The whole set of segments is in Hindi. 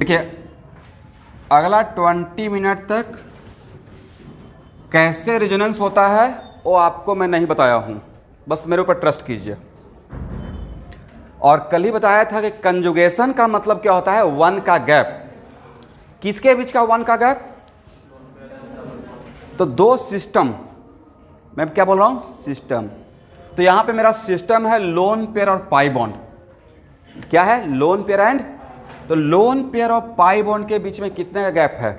देखिए अगला 20 मिनट तक कैसे रेजोनेंस होता है वो आपको मैं नहीं बताया हूँ, बस मेरे ऊपर ट्रस्ट कीजिए। और कल ही बताया था कि कंजुगेशन का मतलब क्या होता है, वन का गैप। किसके बीच का वन का गैप? तो दो सिस्टम, मैं क्या बोल रहा हूँ, सिस्टम। तो यहां पे मेरा सिस्टम है लोन पेयर और पाई बॉन्ड। क्या है? लोन पेयर एंड, तो लोन पेयर और पाई बॉन्ड के बीच में कितने का गैप है?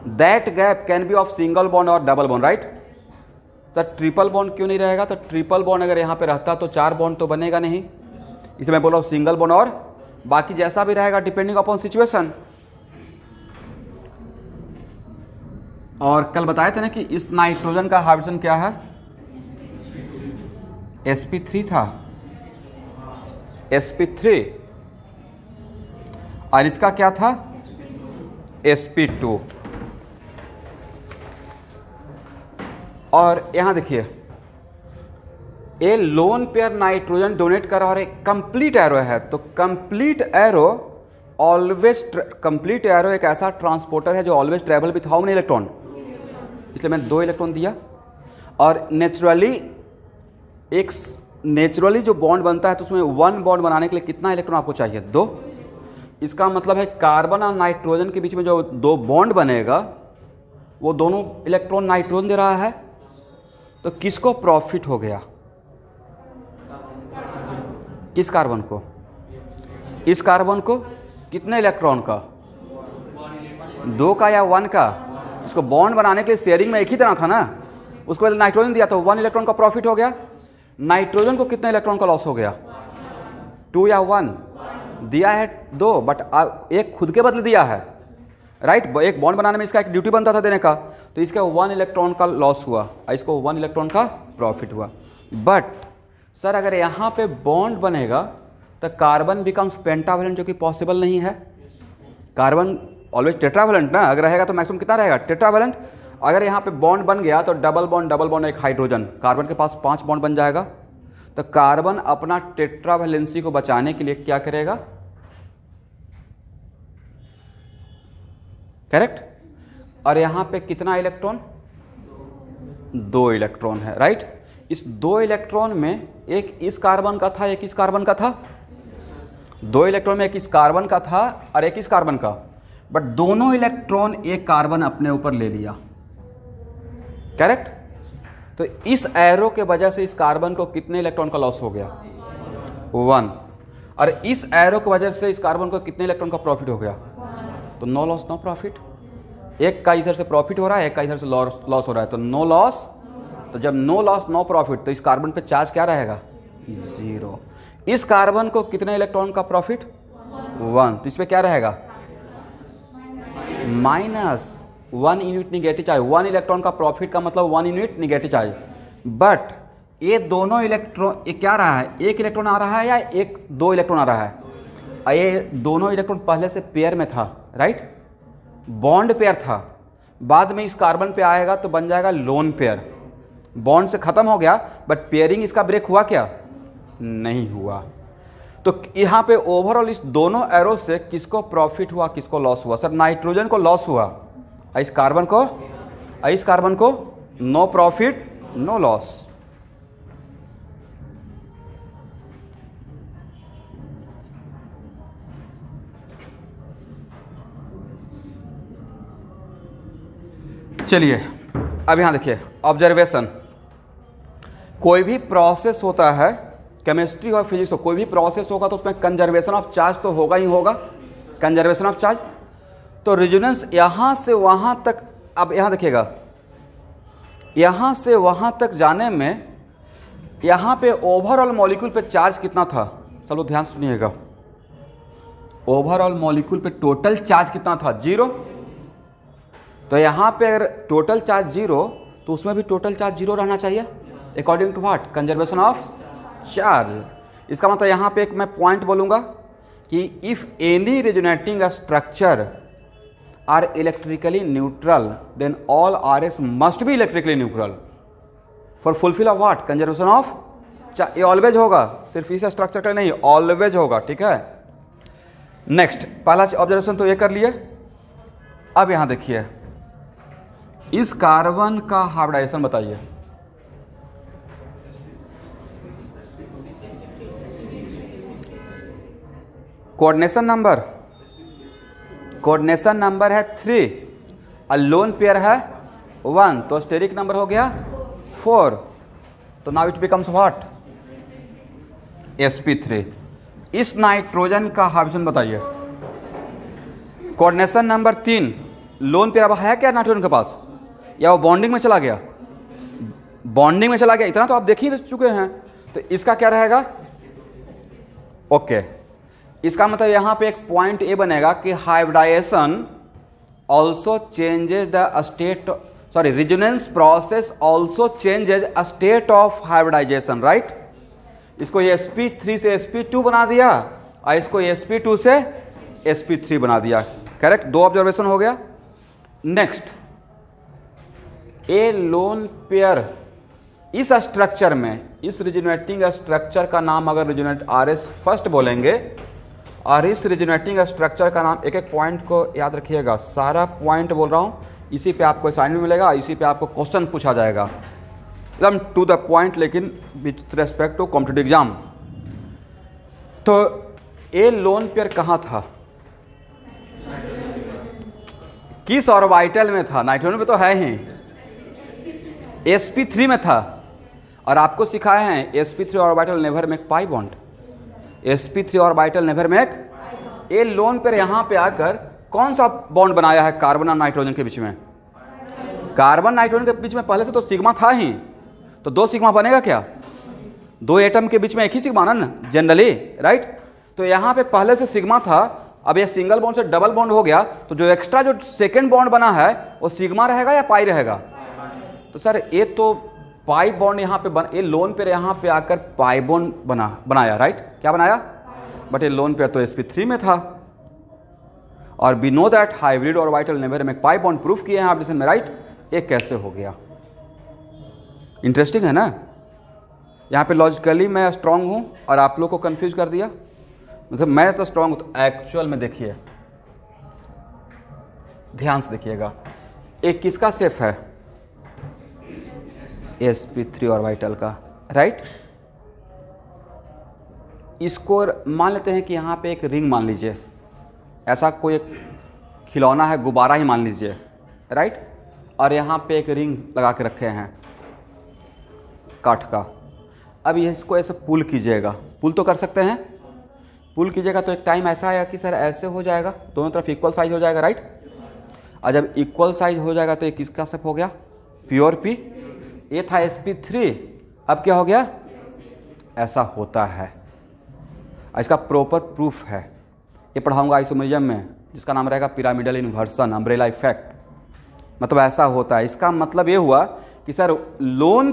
That gap can be of single bond और डबल बॉन्ड, राइट। तो ट्रिपल बॉन्ड क्यों नहीं रहेगा? तो ट्रिपल बॉन्ड अगर यहां पे रहता तो 4 बॉन्ड तो बनेगा नहीं, इसे मैं बोल रहा हूं सिंगल बॉन्ड, और बाकी जैसा भी रहेगा डिपेंडिंग अपॉन सिचुएशन। और कल बताए थे ना कि इस नाइट्रोजन का हाइड्रोजन क्या है, sp3 था, sp3, और इसका क्या था, sp2। और यहां देखिए ये लोन पेयर नाइट्रोजन डोनेट कर रहा है और एक कंप्लीट एरो है। तो complete arrow always, complete arrow एक ऐसा ट्रांसपोर्टर है जो always travel with how many electron, इसलिए मैंने 2 इलेक्ट्रॉन दिया। और नेचुरली जो बॉन्ड बनता है तो उसमें 1 बॉन्ड बनाने के लिए कितना इलेक्ट्रॉन आपको चाहिए? 2। इसका मतलब है कार्बन और नाइट्रोजन के बीच में जो 2 बॉन्ड बनेगा वो दोनों इलेक्ट्रॉन नाइट्रोजन दे रहा है। तो किसको प्रॉफिट हो गया? किस कार्बन को? इस कार्बन को कितने इलेक्ट्रॉन का? 2 का या 1 का? इसको बॉन्ड बनाने के लिए शेयरिंग में एक ही तरह था ना, उसको पहले नाइट्रोजन दिया तो 1 इलेक्ट्रॉन का प्रॉफिट हो गया। नाइट्रोजन को कितने इलेक्ट्रॉन का लॉस हो गया? 2 या 1? दिया है 2, बट एक खुद के बदले दिया है, राइट। एक बॉन्ड बनाने में इसका एक ड्यूटी बनता था देने का, तो इसका 1 इलेक्ट्रॉन का लॉस हुआ, इसको 1 इलेक्ट्रॉन का प्रॉफिट हुआ। बट सर अगर यहाँ पे बॉन्ड बनेगा तो कार्बन बिकम्स पेंटावेलेंट, जो कि पॉसिबल नहीं है। कार्बन ऑलवेज टेट्रावेलेंट ना, अगर रहेगा तो मैक्सिमम कितना रहेगा? टेट्रावेलेंट। अगर यहाँ पे बॉन्ड बन गया तो डबल बॉन्ड एक हाइड्रोजन, कार्बन के पास 5 बॉन्ड बन जाएगा। तो कार्बन अपना टेट्रावेलेंसी को बचाने के लिए क्या करेगा? करेक्ट। और यहाँ पे कितना इलेक्ट्रॉन? 2 इलेक्ट्रॉन है, राइट। इस 2 इलेक्ट्रॉन में एक इस कार्बन का था, एक इस कार्बन का था। 2 इलेक्ट्रॉन में एक इस कार्बन का था और एक इस कार्बन का, बट दोनों इलेक्ट्रॉन एक कार्बन अपने ऊपर ले लिया, करेक्ट। तो इस एरो के वजह से इस कार्बन को कितने इलेक्ट्रॉन का लॉस हो गया? 1। और इस एरो की वजह से इस कार्बन को कितने इलेक्ट्रॉन का प्रॉफिट हो गया? तो नो लॉस नो प्रॉफिट। एक का इधर से प्रॉफिट हो रहा है, एक का इधर से लॉस हो रहा है, तो नो लॉस। तो जब नो लॉस नो प्रॉफिट तो इस कार्बन पे चार्ज क्या रहेगा? 0। इस कार्बन को कितने इलेक्ट्रॉन का प्रॉफिट? 1। तो इस पे क्या रहेगा? -1 यूनिट निगेटिव चार्ज। 1 इलेक्ट्रॉन का प्रॉफिट का मतलब 1 यूनिट निगेटिव चार्ज। बट ये दोनों इलेक्ट्रॉन, ये क्या रहा है? 1 इलेक्ट्रॉन आ रहा है या 2 इलेक्ट्रॉन आ रहा है? ये दोनों इलेक्ट्रॉन पहले से पेयर में था, राइट, बॉन्ड पेयर था। बाद में इस कार्बन पे आएगा तो बन जाएगा लोन पेयर। बॉन्ड से खत्म हो गया, बट पेयरिंग इसका ब्रेक हुआ क्या? नहीं हुआ। तो यहां पे ओवरऑल इस दोनों एरो से किसको प्रॉफिट हुआ, किसको लॉस हुआ? सर नाइट्रोजन को लॉस हुआ, इस कार्बन को नो प्रॉफिट नो लॉस। चलिए अब यहां देखिए ऑब्जर्वेशन। कोई भी प्रोसेस होता है, केमिस्ट्री और फिजिक्स हो, कोई भी प्रोसेस होगा तो उसमें कंजर्वेशन ऑफ चार्ज तो होगा ही होगा, कंजर्वेशन ऑफ चार्ज। तो रेजोनेंस यहां से वहां तक, अब यहां देखिएगा, यहां से वहां तक जाने में यहां पे ओवरऑल मॉलिक्यूल पे चार्ज कितना था? सब लोग ध्यान सुनिएगा। ओवरऑल मॉलिक्यूल पे टोटल चार्ज कितना था? 0। तो यहां पे अगर टोटल चार्ज 0 तो उसमें भी टोटल चार्ज 0 रहना चाहिए, according to what? Conservation of charge. इसका मतलब यहां पे एक मैं पॉइंट बोलूंगा कि if any resonating structure are electrically neutral then all RS must be electrically neutral for fulfil of what? Conservation of. ये ऑलवेज होगा, सिर्फ इस स्ट्रक्चर का नहीं, ऑलवेज होगा, ठीक है। नेक्स्ट, पहला ऑब्जर्वेशन तो ये कर लिए। अब यहां देखिए, इस कार्बन का हाइब्रिडाइजेशन बताइए। कोऑर्डिनेशन नंबर है 3 और लोन पेयर है 1, तो स्टेरिक नंबर हो गया 4। तो now it becomes what, sp3। इस नाइट्रोजन का हाइब्रिडेशन बताइए। कोऑर्डिनेशन नंबर 3, लोन पेयर अब है क्या नाइट्रोजन के पास, या वो बॉन्डिंग में चला गया? बॉन्डिंग में चला गया, इतना तो आप देख ही चुके हैं। तो इसका क्या रहेगा? ओके, इसका मतलब यहां पे एक पॉइंट ए बनेगा कि hybridization also changes the state, sorry, resonance process also changes a state of hybridization, right. इसको sp3 से sp2 बना दिया और इसको sp2 से sp3 बना दिया। करेक्ट, 2 ऑब्जर्वेशन हो गया। नेक्स्ट, ए लोन पेयर इस स्ट्रक्चर में, इस रिजोनेटिंग स्ट्रक्चर का नाम अगर रिजोनेट RS फर्स्ट बोलेंगे, और इस रिजोनेटिंग स्ट्रक्चर का नाम, एक एक पॉइंट को याद रखिएगा, सारा पॉइंट बोल रहा हूं, इसी पे आपको असाइनमेंट मिलेगा, इसी पे आपको क्वेश्चन पूछा जाएगा, एकदम टू द पॉइंट, लेकिन with respect to competitive exam. तो ए लोन पेयर कहां था, किस ऑर्बिटल में था? नाइट्रोजन में तो है ही, sp3 में था। और आपको सिखाए हैं sp3 orbital never make pi bond, sp3 orbital never make. A lone pair यहां पे आकर कौन सा बॉन्ड बनाया है कार्बन और नाइट्रोजन के बीच में? कार्बन नाइट्रोजन के बीच में पहले से तो सिग्मा था ही, तो 2 सिग्मा बनेगा क्या? 2 एटम के बीच में एक ही सिग्मा ना जनरली, राइट। तो यहां पे पहले से सिग्मा था, अब ये सिंगल बॉन्ड से डबल बॉन्ड हो गया, तो जो एक्स्ट्रा जो सेकेंड बॉन्ड बना है वो सिग्मा रहेगा या पाई रहेगा? तो सर ये तो पाई बॉन्ड यहाँ पे ये लोन पेयर यहाँ पे आकर पाई बॉन्ड बनाया, राइट। क्या बनाया? बट ये लोन पेयर तो sp3 में था, और we know that hybrid orbital never make pi bond, proof किए हैं आप में, राइट। ये कैसे हो गया? इंटरेस्टिंग है ना। यहाँ पे लॉजिकली मैं स्ट्रांग हूँ और आप लोग को कंफ्यूज कर दिया, मतलब मैं तो स्ट्रांग हूँ। तो एक्चुअल में देखिए, ध्यान से देखिएगा, एक किसका सेफ है? sp3 ऑर्बिटल का, राइट। इसको मान लेते हैं कि यहाँ पे एक रिंग मान लीजिए, ऐसा कोई एक खिलौना है, गुब्बारा ही मान लीजिए, राइट। और यहाँ पे एक रिंग लगा के रखे हैं काठ का। अब ये इसको ऐसे पुल कीजिएगा, पुल तो कर सकते हैं, पुल कीजिएगा तो एक टाइम ऐसा आएगा कि सर ऐसे हो जाएगा, दोनों तरफ इक्वल साइज हो जाएगा, राइट। और जब इक्वल साइज हो जाएगा तो ये किसका शेप हो गया? Pure P. ये था sp3, अब क्या हो गया? ऐसा होता है। इसका प्रॉपर प्रूफ है, ये पढ़ाऊंगा आइसोमेरिज्म में, जिसका नाम रहेगा पिरामिडल इन्वर्सन, अम्ब्रेला इफेक्ट। मतलब ऐसा होता है। इसका मतलब ये हुआ कि सर लोन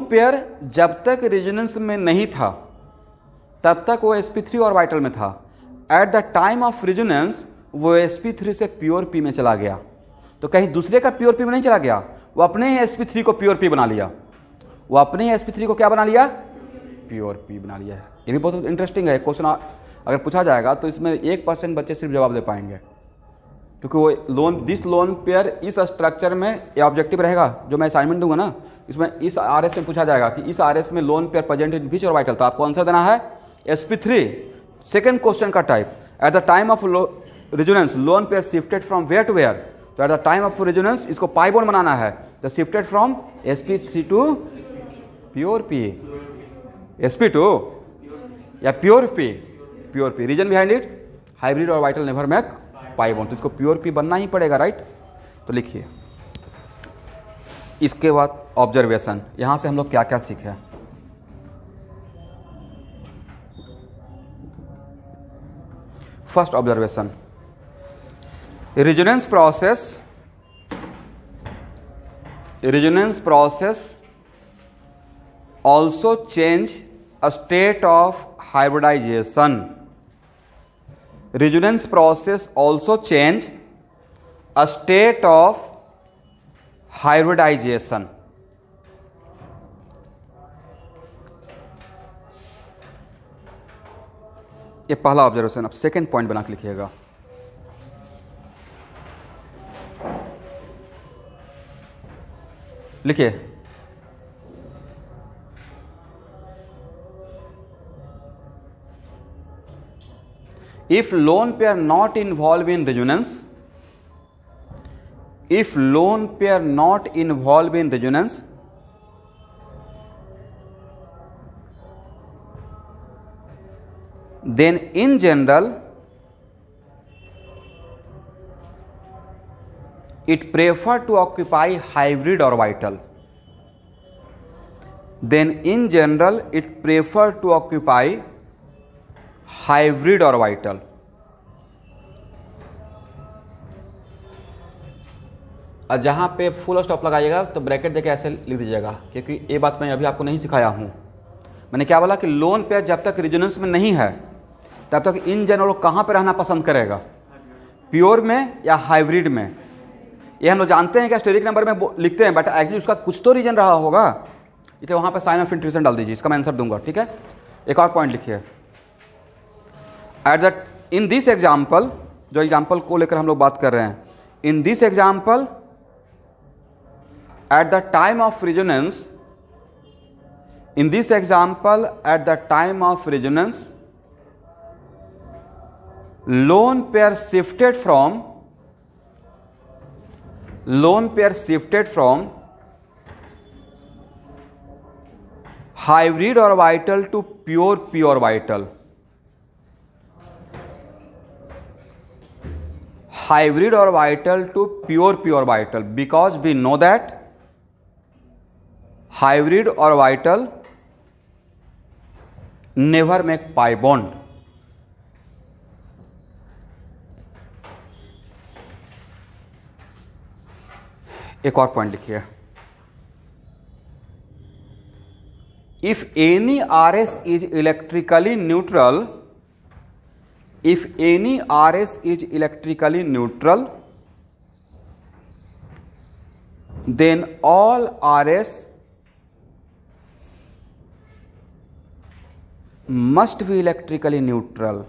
पेयर जब तक रेजोनेंस में नहीं था तब तक वो sp3 ऑर्बिटल में था। Eight the time of resonance वो sp3 से प्योर पी में चला गया। तो कहीं दूसरे का प्योर पी में नहीं चला गया, वो अपने ही sp3 को प्योर पी बना लिया। वो अपने ही sp3 को क्या बना लिया? प्योर पी बना लिया है। ये भी बहुत इंटरेस्टिंग है। क्वेश्चन अगर पूछा जाएगा तो इसमें 1% बच्चे सिर्फ जवाब दे पाएंगे, क्योंकि वो दिस लोन पेयर इस स्ट्रक्चर में, ये ऑब्जेक्टिव रहेगा जो मैं असाइनमेंट दूंगा ना, इसमें इस RS में पूछा जाएगा कि इस RS में lone pair present in which orbital, तो आपको आंसर देना है sp3। सेकेंड क्वेश्चन का type, at the time of resonance lone pair shifted from where to where, तो at the time of resonance इसको पाई बॉन्ड बनाना है, तो shifted from sp3 to pure P, sp2 या pure P. Reason behind it, hybrid orbital never make pi bond, तो इसको प्योर पी बनना ही पड़ेगा, राइट। तो लिखिए, इसके बाद ऑब्जर्वेशन, यहां से हम लोग क्या क्या सीखे? First observation, resonance process also change a state of hybridization. Resonance process also change a state of hybridization. ये पहला ऑब्जर्वेशन। अब सेकेंड पॉइंट बना के लिखिएगा। लिखिए, if lone pair not involved in resonance, if lone pair not involved in resonance, then in general it prefer to occupy hybrid orbital. Then in general it prefer to occupy hybrid orbital. और जहाँ पे फुल स्टॉप लगाइएगा तो ब्रैकेट देके ऐसे लिख दीजिएगा, क्योंकि ये बात मैं अभी आपको नहीं सिखाया हूँ। मैंने क्या बोला कि लोन पेयर जब तक रेजोनेंस में नहीं है तब तक इन जनरल कहाँ पे रहना पसंद करेगा, प्योर में या हाइब्रिड में। ये हम लोग जानते हैं कि स्टेरिक नंबर में लिखते हैं, बट एक्चुअली उसका कुछ तो रीजन रहा होगा, इसलिए वहाँ पे साइन ऑफ इंट्यूशन डाल दीजिए। इसका मैं आंसर दूंगा, ठीक है। एक और पॉइंट लिखिए, at the in this example, जो एग्जाम्पल को लेकर हम लोग बात कर रहे हैं, in this example at the time of resonance, in this example at the time of resonance, lone pair shifted from hybrid orbital to pure p orbital. Hybrid orbital to pure p orbital, because we know that hybrid orbital never make pi bond. एक और पॉइंट लिखिए, if any RS is electrically neutral, if any RS is electrically neutral, then all RS must be electrically neutral.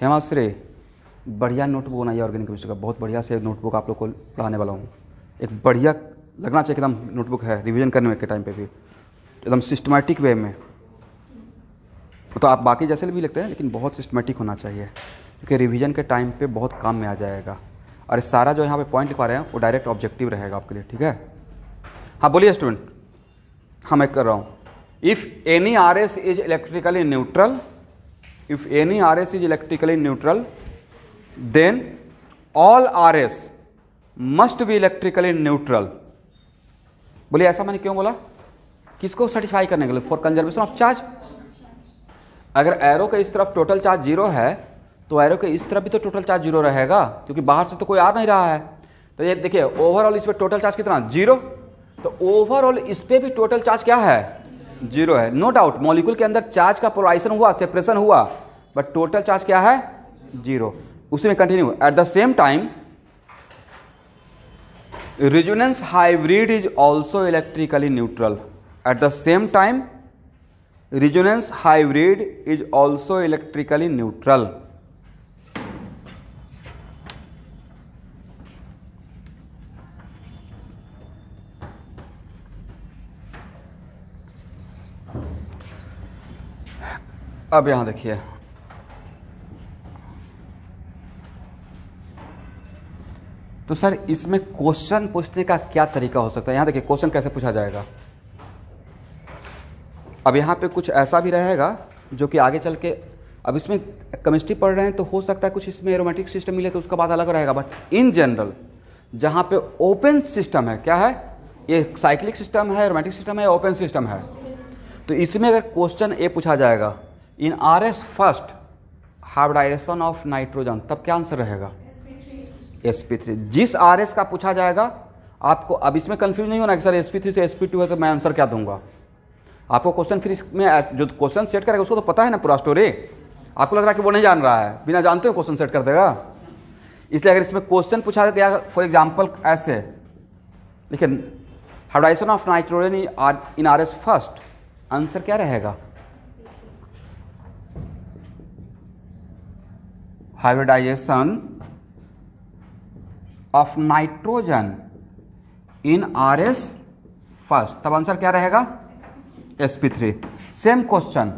हेमाश्री, बढ़िया नोटबुक बनाइए ऑर्गेनिक केमिस्ट्री का, बहुत बढ़िया से नोटबुक आप लोग को पढ़ाने वाला हूँ। एक बढ़िया लगना चाहिए एकदम नोटबुक है, रिवीजन करने के टाइम पे भी एकदम सिस्टमैटिक वे में। तो आप बाकी जैसे भी लिखते हैं, लेकिन बहुत सिस्टमैटिक होना चाहिए, क्योंकि रिवीजन के टाइम पे बहुत काम में आ जाएगा। और सारा जो यहाँ पे पॉइंट लिखवा रहे हैं वो डायरेक्ट ऑब्जेक्टिव रहेगा आपके लिए, ठीक है। हाँ बोलिए स्टूडेंट। हाँ मैं कर रहा हूँ। If any R S is electrically neutral, if any R S is electrically neutral, then all R S must be electrically neutral. बोलिए ऐसा मैंने क्यों बोला, किसको सेटिस्फाई करने के लिए, फॉर कंजर्वेशन ऑफ चार्ज। अगर एरो के इस तरफ टोटल चार्ज जीरो है तो एरो के इस तरफ भी तो टोटल चार्ज जीरो रहेगा, क्योंकि बाहर से तो कोई आ नहीं रहा है। तो ये देखिए ओवरऑल इस पे टोटल चार्ज कितना, जीरो। तो ओवरऑल इस पे भी टोटल चार्ज क्या है, जीरो है। नो डाउट मॉलिक्यूल के अंदर चार्ज का पोलराइजेशन हुआ, सेपरेशन हुआ, बट टोटल चार्ज क्या है, जीरो। उसी में continue. At the same time resonance hybrid is also electrically neutral. At the same time resonance hybrid is also electrically neutral. अब यहां देखिए, तो सर इसमें क्वेश्चन पूछने का क्या तरीका हो सकता है। यहां देखिए क्वेश्चन कैसे पूछा जाएगा। अब यहां पे कुछ ऐसा भी रहेगा जो कि आगे चल के, अब इसमें केमिस्ट्री पढ़ रहे हैं तो हो सकता है कुछ इसमें एरोमेटिक सिस्टम मिले तो उसका बात अलग रहेगा, बट इन जनरल जहां पे ओपन सिस्टम है, क्या है ये, साइक्लिक सिस्टम है, एरोमेटिक सिस्टम है, ओपन सिस्टम है, तो इसमें अगर क्वेश्चन ए पूछा जाएगा in R S first hybridization of nitrogen, तब क्या आंसर रहेगा, sp3। जिस आर एस का पूछा जाएगा आपको, अब इसमें कंफ्यूज नहीं होना कि सर sp3 से sp2 है तो मैं आंसर क्या दूंगा। आपको क्वेश्चन फिर इसमें जो क्वेश्चन सेट करेगा उसको तो पता है ना पूरा स्टोरी। आपको लग रहा है कि वो नहीं जान रहा है, बिना जानते हुए क्वेश्चन सेट कर देगा। इसलिए अगर इसमें क्वेश्चन पूछा गया फॉर एग्जाम्पल ऐसे, लेकिन hybridization of nitrogen in RS first, answer क्या रहेगा? Hybridization of nitrogen in RS first, तब आंसर क्या रहेगा? sp3। Same question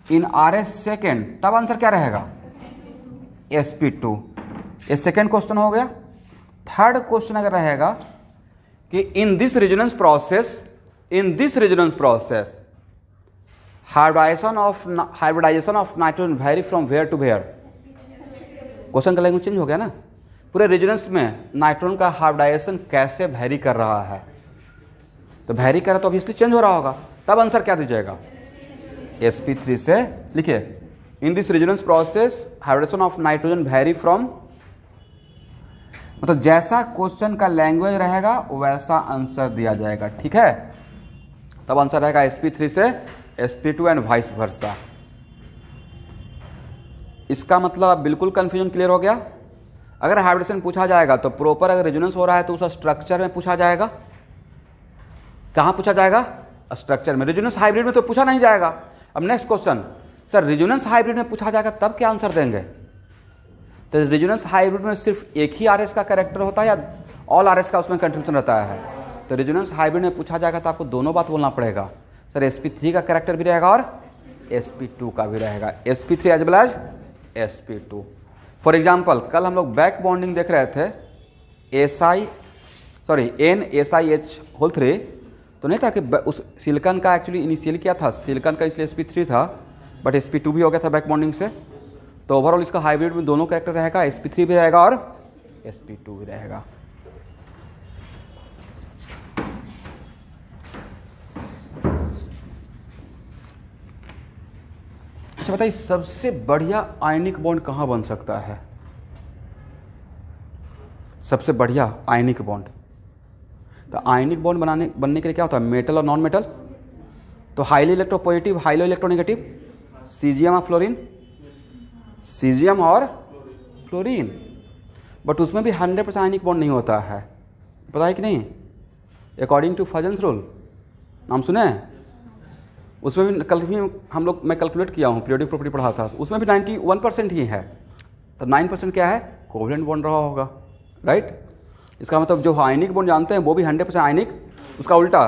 in RS second, तब आंसर क्या रहेगा? sp2। ये सेकेंड क्वेश्चन हो गया। थर्ड क्वेश्चन अगर रहेगा कि in this resonance process hybridization of nitrogen vary from where to where. Question का लैंग्वेज चेंज हो गया ना। पूरे रेजोनेंस में नाइट्रोजन का हाइब्रिडाइजेशन कैसे वेरी कर रहा है, तो वेरी कर रहा तो ऑब्वियसली चेंज हो रहा होगा, तब आंसर क्या दीजिएगा? sp3 से लिखिए in this resonance process hybridization of nitrogen vary from, मतलब जैसा क्वेश्चन का लैंग्वेज रहेगा वैसा आंसर दिया जाएगा, ठीक है। तब आंसर रहेगा sp3 से sp2 एंड वाइस वर्सा। इसका मतलब बिल्कुल कंफ्यूजन क्लियर हो गया। अगर हाइब्रिडेशन पूछा जाएगा तो प्रॉपर अगर रेजोनेंस हो रहा है तो उस स्ट्रक्चर में पूछा जाएगा। कहां पूछा जाएगा? स्ट्रक्चर में। रेजोनेंस हाइब्रिड में तो पूछा नहीं जाएगा। अब next question, sir resonance hybrid में पूछा जाएगा तब क्या आंसर देंगे? तो रेजोनेंस हाइब्रिड में सिर्फ एक ही आरएस का कैरेक्टर होता है या ऑल आरएस का उसमें कंट्रीब्यूशन रहता है? तो रेजोनेंस हाइब्रिड में पूछा जाएगा तो आपको दोनों बात बोलना पड़ेगा, सर sp3 का कैरेक्टर भी रहेगा और sp2 का भी रहेगा, sp3 as well as sp2। For example कल हम लोग बैक बॉन्डिंग देख रहे थे, NSIH3, तो नहीं था कि उस सिलिकॉन का एक्चुअली इनिशियल क्या था, सिलिकॉन का इसलिए sp3 था, बट sp2 भी हो गया था बैक बॉन्डिंग से। तो ओवरऑल इसका हाइब्रिड में दोनों कैरेक्टर रहेगा, sp3 भी रहेगा और sp2 भी रहेगा। अच्छा बताइए, सबसे बढ़िया आयनिक बॉन्ड कहां बन सकता है? सबसे बढ़िया आयनिक बॉन्ड, तो आयनिक बॉन्ड बनने के लिए क्या होता है? मेटल और नॉन मेटल। तो highly electropositive, highly electronegative, caesium और फ्लोरीन, सीजियम और फ्लोरीन। बट उसमें भी 100% आयनिक बॉन्ड नहीं होता है, पता है कि नहीं? अकॉर्डिंग टू फजन्स रूल, नाम सुने हैं? उसमें भी कल भी मैं कैलकुलेट किया हूँ, पीरियोडिक प्रॉपर्टी पढ़ा था, उसमें भी 91% ही है। तो 9% क्या है? कोवलेंट बॉन्ड रहा होगा, राइट। इसका मतलब जो आयनिक बॉन्ड जानते हैं वो भी 100% आयनिक। उसका उल्टा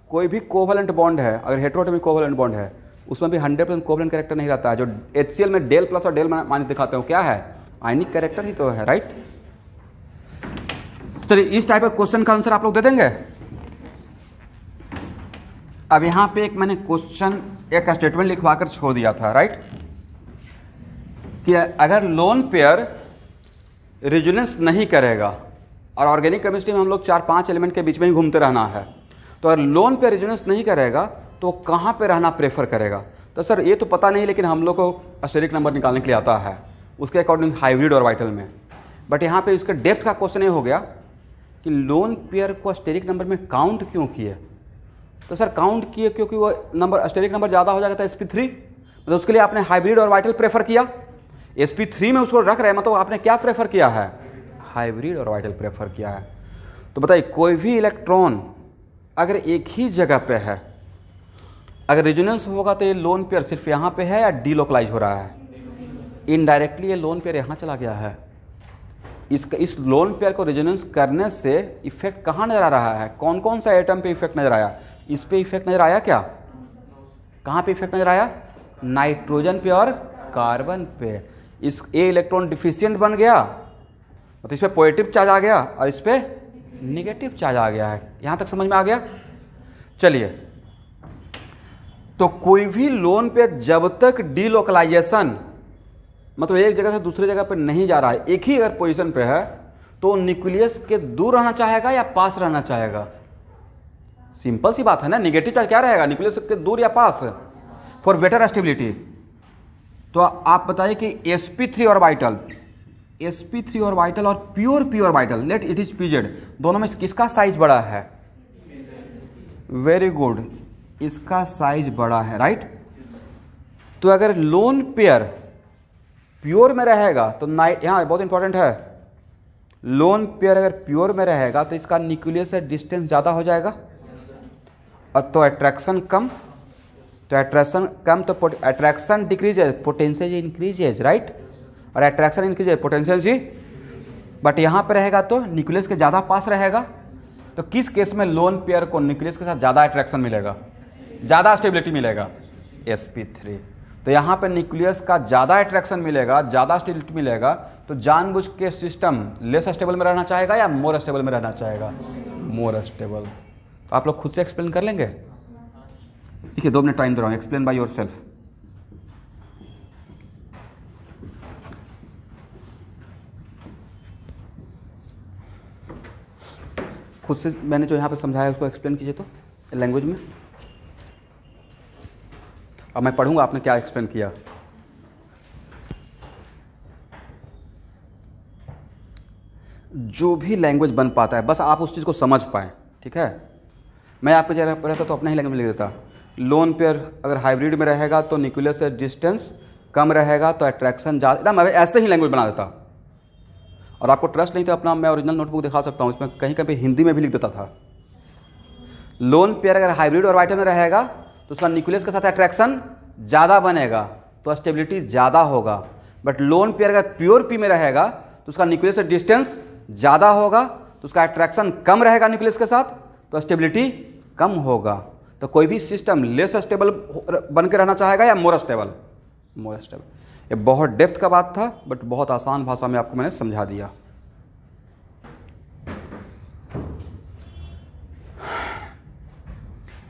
कोई भी कोवलेंट बॉन्ड है, अगर हेटेरोटॉमिक कोवलेंट बॉन्ड है उसमें भी 100% कोवलेंट कैरेक्टर नहीं रहता है। जो HCl में डेल प्लस और डेल माइनस दिखाते हो क्या है? आयनिक कैरेक्टर ही तो है, राइट। चलिए इस टाइप का क्वेश्चन का आंसर आप लोग दे देंगे। अब यहां पे एक मैंने क्वेश्चन एक स्टेटमेंट लिखवा कर छोड़ दिया था, राइट, कि अगर लोन पेयर रेजोनेंस नहीं करेगा, और ऑर्गेनिक केमिस्ट्री में हम लोग 4-5 एलिमेंट के बीच में ही घूमते रहना है, तो अगर लोन पेयर रेजोनेंस नहीं करेगा तो कहां पे रहना प्रेफर करेगा? तो सर ये तो पता नहीं, लेकिन हम लोग को स्टेरिक नंबर निकालने के लिए आता है, उसके अकॉर्डिंग हाइब्रिड और वाइटल में। बट यहाँ पे उसके डेप्थ का क्वेश्चन ये हो गया कि लोन पेयर को स्टेरिक नंबर में काउंट क्यों किए? तो सर काउंट किए क्योंकि वो नंबर स्टेरिक नंबर ज़्यादा हो जाएगा था sp3, मतलब उसके लिए आपने हाइब्रिड और वाइटल प्रेफर किया। sp3 में उसको रख रहे हैं, मतलब आपने क्या प्रेफर किया है? हाइब्रिड और वाइटल प्रेफर किया है। तो बताइए कोई भी इलेक्ट्रॉन अगर एक ही जगह पे है, अगर रेजोनेंस होगा तो ये लोन पेयर सिर्फ यहाँ पे है या डीलोकलाइज हो रहा है? इनडायरेक्टली ये लोन पेयर यहाँ चला गया है। इस लोन पेयर को रेजोनेंस करने से इफेक्ट कहाँ नजर आ रहा है? कौन कौन सा एटम पे इफेक्ट नजर आया? इस पे इफेक्ट नजर आया क्या? कहाँ पे इफेक्ट नजर आया? नाइट्रोजन पे और कार्बन पे। इस ए इलेक्ट्रॉन डिफिशियंट बन गया तो इस पे पॉजिटिव चार्ज आ गया और इस पे निगेटिव चार्ज आ गया है। यहां तक समझ में आ गया? चलिए, तो कोई भी लोन पे जब तक डीलोकलाइजेशन, मतलब एक जगह से दूसरी जगह पे नहीं जा रहा है, एक ही अगर पोजीशन पे है, तो न्यूक्लियस के दूर रहना चाहेगा या पास रहना चाहेगा? सिंपल सी बात है ना, निगेटिव चार्ज क्या रहेगा? न्यूक्लियस के दूर या पास, फॉर बेटर स्टेबिलिटी। तो आप बताइए कि sp3 और वाइटल, sp3 और वाइटल और pure vital, let it is pz, दोनों में किसका साइज बड़ा है? वेरी गुड, इसका साइज बड़ा है, राइट। तो अगर लोन पेयर प्योर में रहेगा तो यहां बहुत इंपॉर्टेंट है, लोन पेयर अगर प्योर में रहेगा तो इसका न्यूक्लियस से डिस्टेंस ज़्यादा हो जाएगा, और तो अट्रैक्शन कम, तो अट्रैक्शन कम तो attraction decreases, potential increases, right, और अट्रैक्शन इंक्रीजेज, पोटेंशियल जी, बट यहाँ पे रहेगा तो न्यूक्लियस के ज़्यादा पास रहेगा। तो किस केस में लोन पेयर को न्यूक्लियस के साथ ज़्यादा अट्रैक्शन मिलेगा, ज़्यादा स्टेबिलिटी मिलेगा, sp3। तो यहाँ पे न्यूक्लियस का ज़्यादा अट्रैक्शन मिलेगा, ज़्यादा स्टेबिलिटी मिलेगा, तो जानबूझ के सिस्टम लेस स्टेबल में रहना चाहेगा या मोर स्टेबल में रहना चाहेगा, मोर स्टेबल। तो आप लोग खुद से एक्सप्लेन कर लेंगे। देखिए 2 मिनट टाइम दे रहा हूँ, एक्सप्लेन बाय योरसेल्फ। खुद से मैंने जो यहाँ पे समझाया उसको एक्सप्लेन कीजिए तो लैंग्वेज में। अब मैं पढ़ूंगा आपने क्या एक्सप्लेन किया। जो भी लैंग्वेज बन पाता है बस आप उस चीज़ को समझ पाएँ, ठीक है। मैं आपके जगह पर रहता तो अपना ही लैंग्वेज में लिख देता, लोन पेयर अगर हाइब्रिड में रहेगा तो न्यूक्लियस से डिस्टेंस कम रहेगा तो अट्रैक्शन ज़्यादा, एकदम ऐसे ही लैंग्वेज बना देता। और आपको ट्रस्ट नहीं तो अपना मैं ओरिजिनल नोटबुक दिखा सकता हूँ, इसमें कहीं कहीं हिंदी में भी लिख देता था। लोन पेयर अगर हाइब्रिड और वाइटर में रहेगा तो उसका न्यूक्लियस के साथ अट्रैक्शन ज़्यादा बनेगा तो स्टेबिलिटी ज़्यादा होगा, बट लोन पेयर अगर प्योर पी में रहेगा तो उसका न्यूक्लियस से डिस्टेंस ज़्यादा होगा तो उसका अट्रैक्शन कम रहेगा न्यूक्लियस के साथ तो स्टेबिलिटी कम होगा। तो कोई भी सिस्टम लेस स्टेबल बन के रहना चाहेगा या मोर स्टेबल, मोर स्टेबल। ये बहुत डेप्थ का बात था बट बहुत आसान भाषा में आपको मैंने समझा दिया।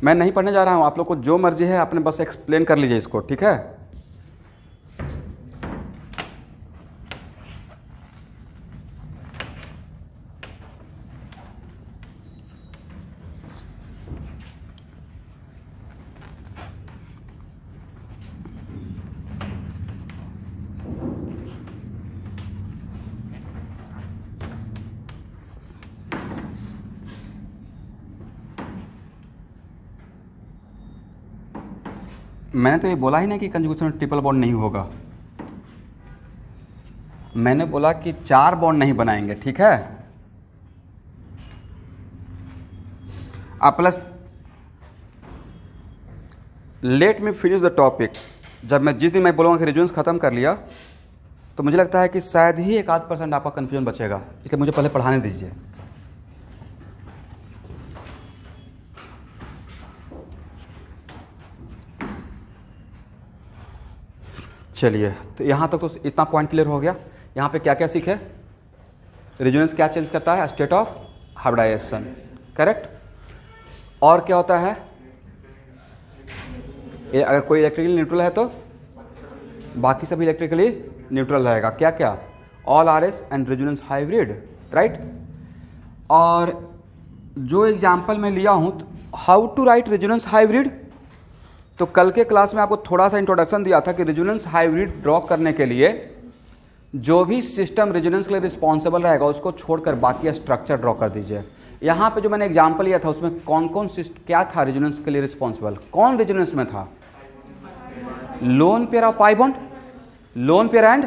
मैं नहीं पढ़ने जा रहा हूं, आप लोग को जो मर्जी है आपने बस एक्सप्लेन कर लीजिए इसको, ठीक है। मैंने तो ये बोला ही नहीं कि कंजुगेशन में ट्रिपल बॉन्ड नहीं होगा, मैंने बोला कि 4 बॉन्ड नहीं बनाएंगे, ठीक है। Plus let me finish the topic. जब मैं जिस दिन मैं बोलूँगा कि रेजोनेंस खत्म कर लिया तो मुझे लगता है कि शायद ही 1-8% आपका कन्फ्यूजन बचेगा, इसलिए मुझे पहले पढ़ाने दीजिए। चलिए, तो यहाँ तक तो इतना पॉइंट क्लियर हो गया। यहाँ पे क्या क्या सीखे, रेजोनेंस क्या चेंज करता है, स्टेट ऑफ हाइब्रिडाइजेशन, करेक्ट। और क्या होता है, अगर कोई इलेक्ट्रिकली न्यूट्रल है तो बाकी सभी इलेक्ट्रिकली न्यूट्रल रहेगा, क्या क्या, all R S and resonance hybrid, right. और जो एग्जाम्पल मैं लिया हूँ, how to write resonance hybrid, तो कल के क्लास में आपको थोड़ा सा इंट्रोडक्शन दिया था कि रेजोनेंस हाइब्रिड ड्रॉ करने के लिए जो भी सिस्टम रेजोनेंस के लिए रिस्पॉन्सिबल रहेगा उसको छोड़कर बाकी स्ट्रक्चर ड्रॉ कर दीजिए। यहाँ पे जो मैंने एग्जांपल लिया था उसमें कौन कौन क्या था रेजोनेंस के लिए रिस्पॉन्सिबल, कौन रेजोनेंस में था, लोन पेयर और pi bond, lone pair and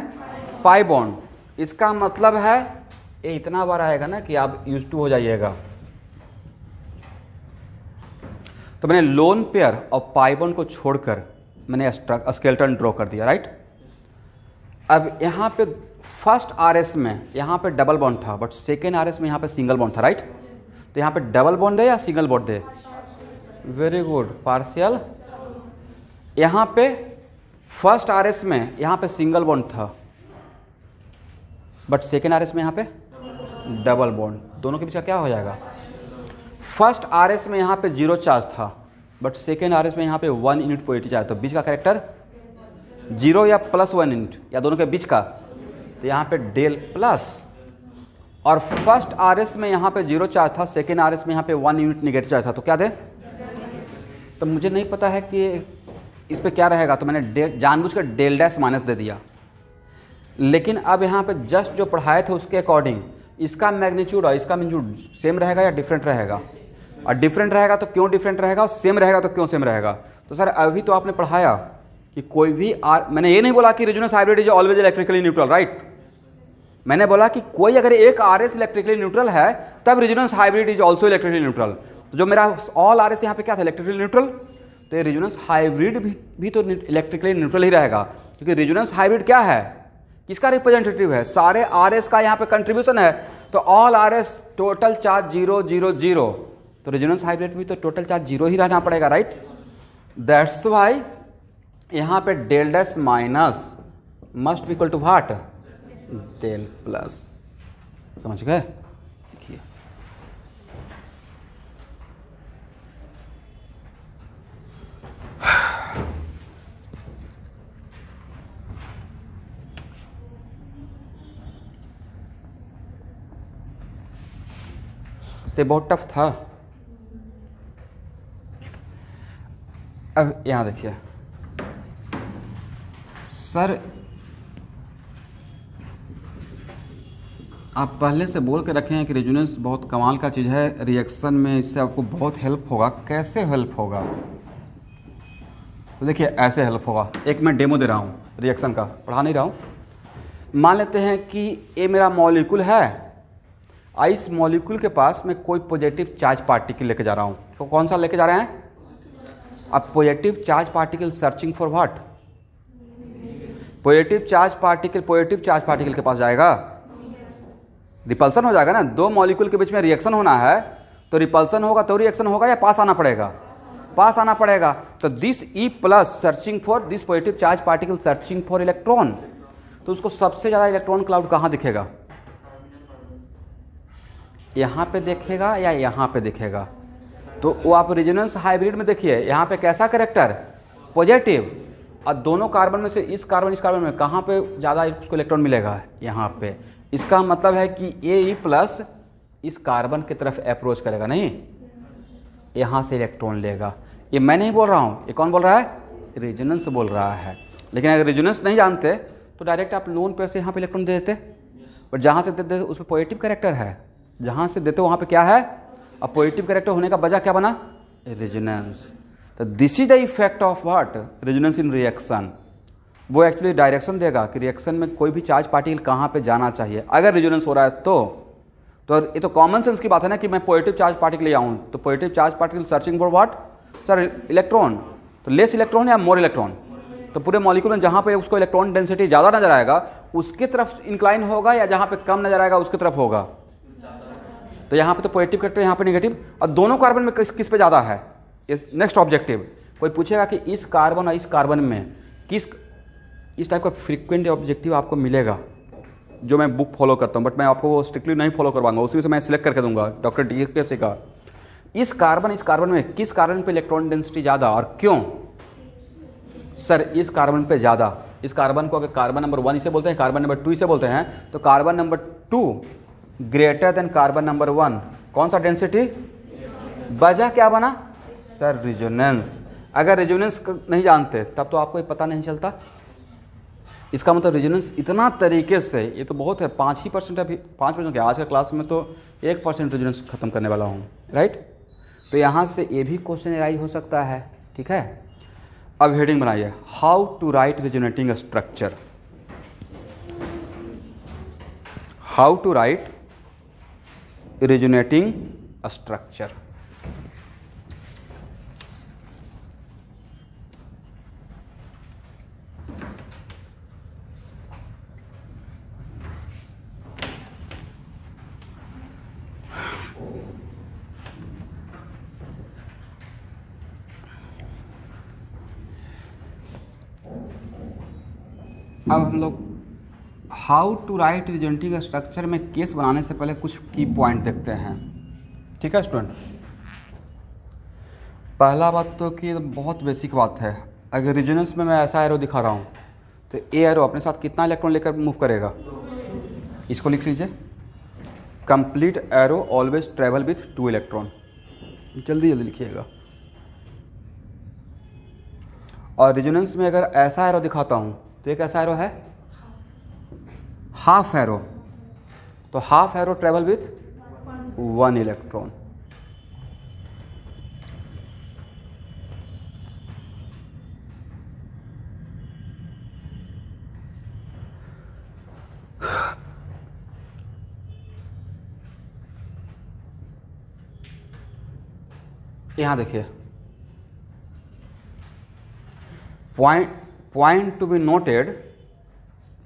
pi bond. इसका मतलब है ये इतना बार आएगा ना कि आप यूज्ड टू हो जाइएगा। तो मैंने लोन पेयर और पाई बॉन्ड को छोड़कर मैंने स्केलेटन ड्रॉ कर दिया, राइट। अब यहाँ पे फर्स्ट आरएस में यहाँ पे डबल बॉन्ड था बट सेकेंड आरएस में यहाँ पे सिंगल बॉन्ड था, राइट। तो यहाँ पे डबल बॉन्ड दे या सिंगल बॉन्ड दे, वेरी गुड, पार्शियल। यहाँ पे फर्स्ट आरएस में यहाँ पे सिंगल बॉन्ड था बट सेकेंड आरएस में यहाँ पे डबल बॉन्ड, दोनों के बीच का क्या हो जाएगा, फर्स्ट आरएस में यहाँ पे 0 चार्ज था बट सेकेंड आरएस में यहाँ पे 1 यूनिट पॉजिटिव चार्ज, तो बीच का कैरेक्टर 0 या +1 यूनिट या दोनों के बीच का, तो यहाँ पे डेल प्लस। और फर्स्ट आरएस में यहाँ पे 0 चार्ज था, सेकेंड आरएस में यहाँ पे 1 यूनिट निगेटिव चार्ज था, तो क्या दे। तो मुझे नहीं पता है कि इस पे क्या रहेगा, तो मैंने जानबूझकर डेल डैश माइनस दे दिया। लेकिन अब यहाँ पे जस्ट जो पढ़ाए थे उसके अकॉर्डिंग इसका मैग्नीट्यूड और इसका मैग्नीट्यूड सेम रहेगा या डिफरेंट रहेगा, और डिफरेंट रहेगा तो क्यों डिफरेंट रहेगा, और सेम रहेगा तो क्यों सेम रहेगा। तो सर अभी तो आपने पढ़ाया कि कोई भी मैंने ये नहीं बोला कि resonance hybrid is always electrically neutral, right. मैंने बोला कि कोई अगर एक RS इलेक्ट्रिकली न्यूट्रल है तब resonance hybrid is also electrically neutral. तो जो मेरा ऑल RS यहाँ पे क्या था, इलेक्ट्रिकली न्यूट्रल, तो ये रेजोनेंस हाइब्रिड भी तो इलेक्ट्रिकली न्यूट्रल ही रहेगा, क्योंकि रेजोनेंस हाइब्रिड क्या है, किसका रिप्रेजेंटेटिव है, सारे RS का यहाँ पे कंट्रीब्यूशन है। तो ऑल RS टोटल चार्ज 0 0 0, तो रेजोनेंस हाइब्रिड भी तो टोटल चार्ज 0 ही रहना पड़ेगा, राइट। दैट्स वाई यहाँ पे del dash minus must be equal to what, del plus. समझ गए? देखिए तो बहुत टफ था। अब यहां देखिए सर, आप पहले से बोल के रखे हैं कि रेजोनेंस बहुत कमाल का चीज़ है, रिएक्शन में इससे आपको बहुत हेल्प होगा। कैसे हेल्प होगा? तो देखिए ऐसे हेल्प होगा। एक मैं डेमो दे रहा हूँ रिएक्शन का, पढ़ा नहीं रहा हूँ। मान लेते हैं कि ये मेरा मॉलिक्यूल है, इस मॉलिक्यूल के पास मैं कोई पॉजिटिव चार्ज पार्टिकल लेके जा रहा हूँ। तो कौन सा लेके जा रहे हैं? अब positive charge particle searching for what, positive charge particle के पास जाएगा, रिपल्सन हो जाएगा ना। दो मॉलिक्यूल के बीच में रिएक्शन होना है तो रिपल्सन होगा तो रिएक्शन होगा, या पास आना पड़ेगा, पास आना पड़ेगा। तो this E plus searching for this positive charge particle searching for electron, तो उसको सबसे ज्यादा इलेक्ट्रॉन क्लाउड कहां दिखेगा, यहां पे दिखेगा या यहां पे दिखेगा? तो वो आप रेजोनेंस हाइब्रिड में देखिए, यहां पे कैसा कैरेक्टर, पॉजिटिव, और दोनों कार्बन में से इस कार्बन में कहां पे ज्यादा उसको इलेक्ट्रॉन मिलेगा, यहां पे। इसका मतलब है कि ए प्लस इस कार्बन की तरफ अप्रोच करेगा, नहीं यहां से इलेक्ट्रॉन लेगा। ये मैं नहीं बोल रहा हूं, ये कौन बोल रहा है, रेजोनेंस बोल रहा है। लेकिन अगर रेजोनेंस नहीं जानते तो डायरेक्ट आप लोन पेयर से यहाँ पे इलेक्ट्रॉन दे देते, और जहां से देते उसमें पॉजिटिव कैरेक्टर है, जहां से देते वहां पे क्या है, अब पॉजिटिव कैरेक्टर होने का वजह क्या बना, रेजोनेंस। तो this is the effect of what, resonance in reaction. वो एक्चुअली डायरेक्शन देगा कि रिएक्शन में कोई भी चार्ज पार्टिकल कहाँ पे जाना चाहिए अगर रेजोनेंस हो रहा है। तो ये तो कॉमन सेंस की बात है ना कि मैं पॉजिटिव चार्ज पार्टिकल ले आऊँ, तो positive charge particle searching for what sir, electron. तो लेस इलेक्ट्रॉन या मोर इलेक्ट्रॉन, तो पूरे मॉलिक्यूल में जहाँ पे उसको इलेक्ट्रॉन डेंसिटी ज़्यादा नजर आएगा उसके तरफ इंक्लाइन होगा, या जहाँ पे कम नजर आएगा उसकी तरफ होगा। तो यहाँ पे तो पॉजिटिव कैरेक्टर, यहाँ पे नेगेटिव, और दोनों कार्बन में किस पे ज़्यादा है। नेक्स्ट ऑब्जेक्टिव, कोई पूछेगा कि इस कार्बन और इस कार्बन में इस टाइप का फ्रीक्वेंट ऑब्जेक्टिव आपको मिलेगा, जो मैं बुक फॉलो करता हूँ, बट मैं आपको वो स्ट्रिक्टली नहीं फॉलो करवाऊंगा, उसी से मैं सिलेक्ट करके दूंगा। डॉक्टर DSK का इस कार्बन में किस कार्बन पे इलेक्ट्रॉन डेंसिटी ज़्यादा और क्यों? सर इस कार्बन पे ज़्यादा। इस कार्बन को अगर कार्बन नंबर 1 इसे बोलते हैं, कार्बन नंबर 2 इसे बोलते हैं, तो carbon number 2 greater than carbon number 1, कौन सा डेंसिटी? वजह क्या बना सर, रेजोनेंस। अगर रेजोनेंस नहीं जानते तब तो आपको ये पता नहीं चलता। इसका मतलब रेजोनेंस इतना तरीके से, ये तो बहुत है, 5% अभी 5% क्या, आज का क्लास में तो 1% रेजोनेंस खत्म करने वाला हूँ, राइट। तो यहाँ से ये भी क्वेश्चन एराइज हो सकता है, ठीक है। अब हेडिंग बनाइए, how to write resonating structure. How to write resonating structure. अब हम लोग how to write resonating structure में केस बनाने से पहले कुछ की पॉइंट देखते हैं, ठीक है स्टूडेंट। पहला बात तो कि बहुत बेसिक बात है, अगर रेजोनेंस में मैं ऐसा एरो दिखा रहा हूँ तो ए एरो अपने साथ कितना इलेक्ट्रॉन लेकर मूव करेगा, इसको लिख लीजिए, complete arrow always travel with 2 electron. जल्दी जल्दी लिखिएगा। और रेजोनेंस में अगर ऐसा एरो दिखाता हूँ तो एक ऐसा एरो है हाफ एरो, तो half arrow travel with 1 electron. यहां देखिए, पॉइंट टू बी नोटेड,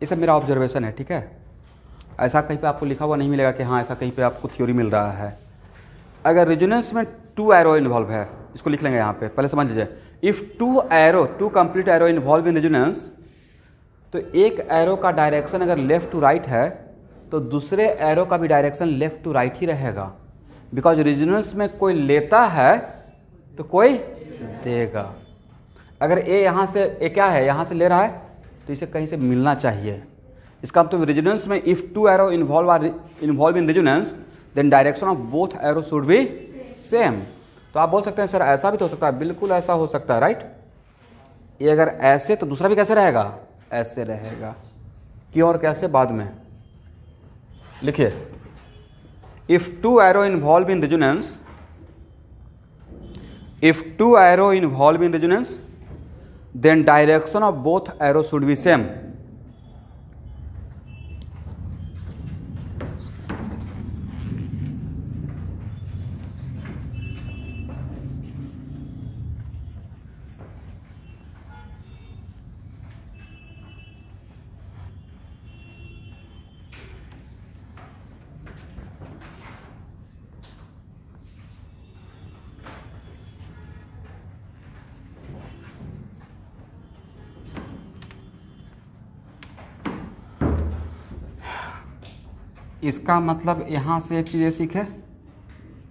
ये सब मेरा ऑब्जर्वेशन है, ठीक है। ऐसा कहीं पे आपको लिखा हुआ नहीं मिलेगा कि हाँ ऐसा कहीं पे आपको थ्योरी मिल रहा है। अगर रेजोनेंस में 2 एरो इन्वॉल्व है, इसको लिख लेंगे यहाँ पे, पहले समझ लीजिए। If 2 complete arrow involve in resonance, तो एक एरो का डायरेक्शन अगर लेफ्ट टू राइट है तो दूसरे एरो का भी डायरेक्शन लेफ्ट टू राइट ही रहेगा, बिकॉज रेजोनेंस में कोई लेता है तो कोई देगा। अगर ए यहाँ से, ए क्या है, यहाँ से ले रहा है तो इसे कहीं से मिलना चाहिए। इसका मतलब रेजोनेंस में if 2 arrow involve in resonance then direction of both arrow should be same. तो आप बोल सकते हैं सर ऐसा भी तो हो सकता है, बिल्कुल ऐसा हो सकता है, राइट। ये अगर ऐसे तो दूसरा भी कैसे रहेगा, ऐसे रहेगा। क्यों और कैसे बाद में लिखिए। If 2 arrow involve in resonance, if 2 arrow involve in resonance then direction of both arrows should be same. इसका मतलब यहाँ से एक चीज़ ये सीखे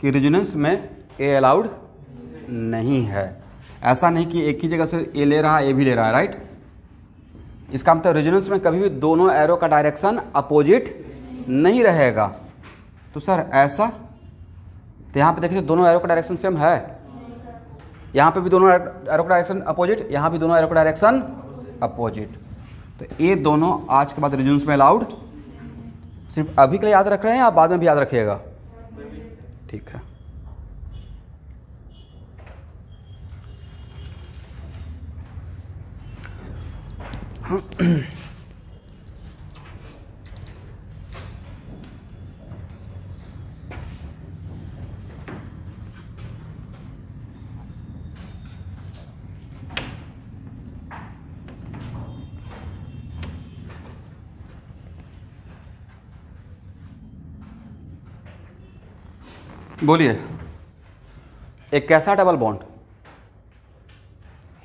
कि रेजोनेंस में ए अलाउड नहीं है। ऐसा नहीं कि एक ही जगह से ए ले रहा है ए भी ले रहा है, राइट। इसका मतलब रेजोनेंस में कभी भी दोनों एरो का डायरेक्शन अपोजिट नहीं रहेगा। तो सर ऐसा, तो यहाँ पे देखिए दोनों एरो का डायरेक्शन सेम है, यहाँ पे भी दोनों एरो का डायरेक्शन अपोजिट, यहाँ भी दोनों एरो का डायरेक्शन अपोजिट। तो ये दोनों आज के बाद रेजोनेंस में अलाउड। सिर्फ अभी के लिए याद रख रहे हैं या बाद में भी याद रखिएगा, ठीक है। बोलिए, एक कैसा डबल बॉन्ड,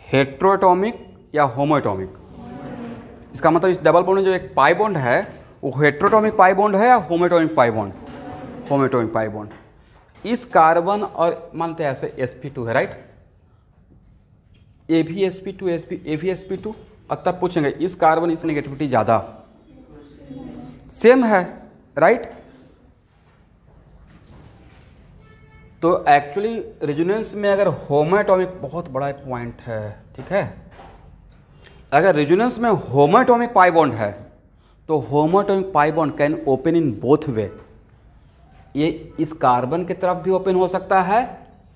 हेट्रोएटॉमिक या होमोएटॉमिक? इसका मतलब इस डबल बॉन्ड में जो एक पाई बॉन्ड है वो हेट्रोएटॉमिक पाई बॉन्ड है या homoatomic pi bond? Homoatomic pi bond. इस कार्बन और मानते हैं ऐसे sp2 है, राइट। ए भी sp2 ए भी sp2, और तब पूछेंगे इस कार्बन इस नेगेटिविटी ज़्यादा सेम है, राइट। तो एक्चुअली रेजोनेंस में अगर होमोएटॉमिक बहुत बड़ा एक पॉइंट है, ठीक है। अगर रेजोनेंस में होमोएटॉमिक पाई बॉन्ड है तो homoatomic pi bond can open in both way. ये इस कार्बन की तरफ भी ओपन हो सकता है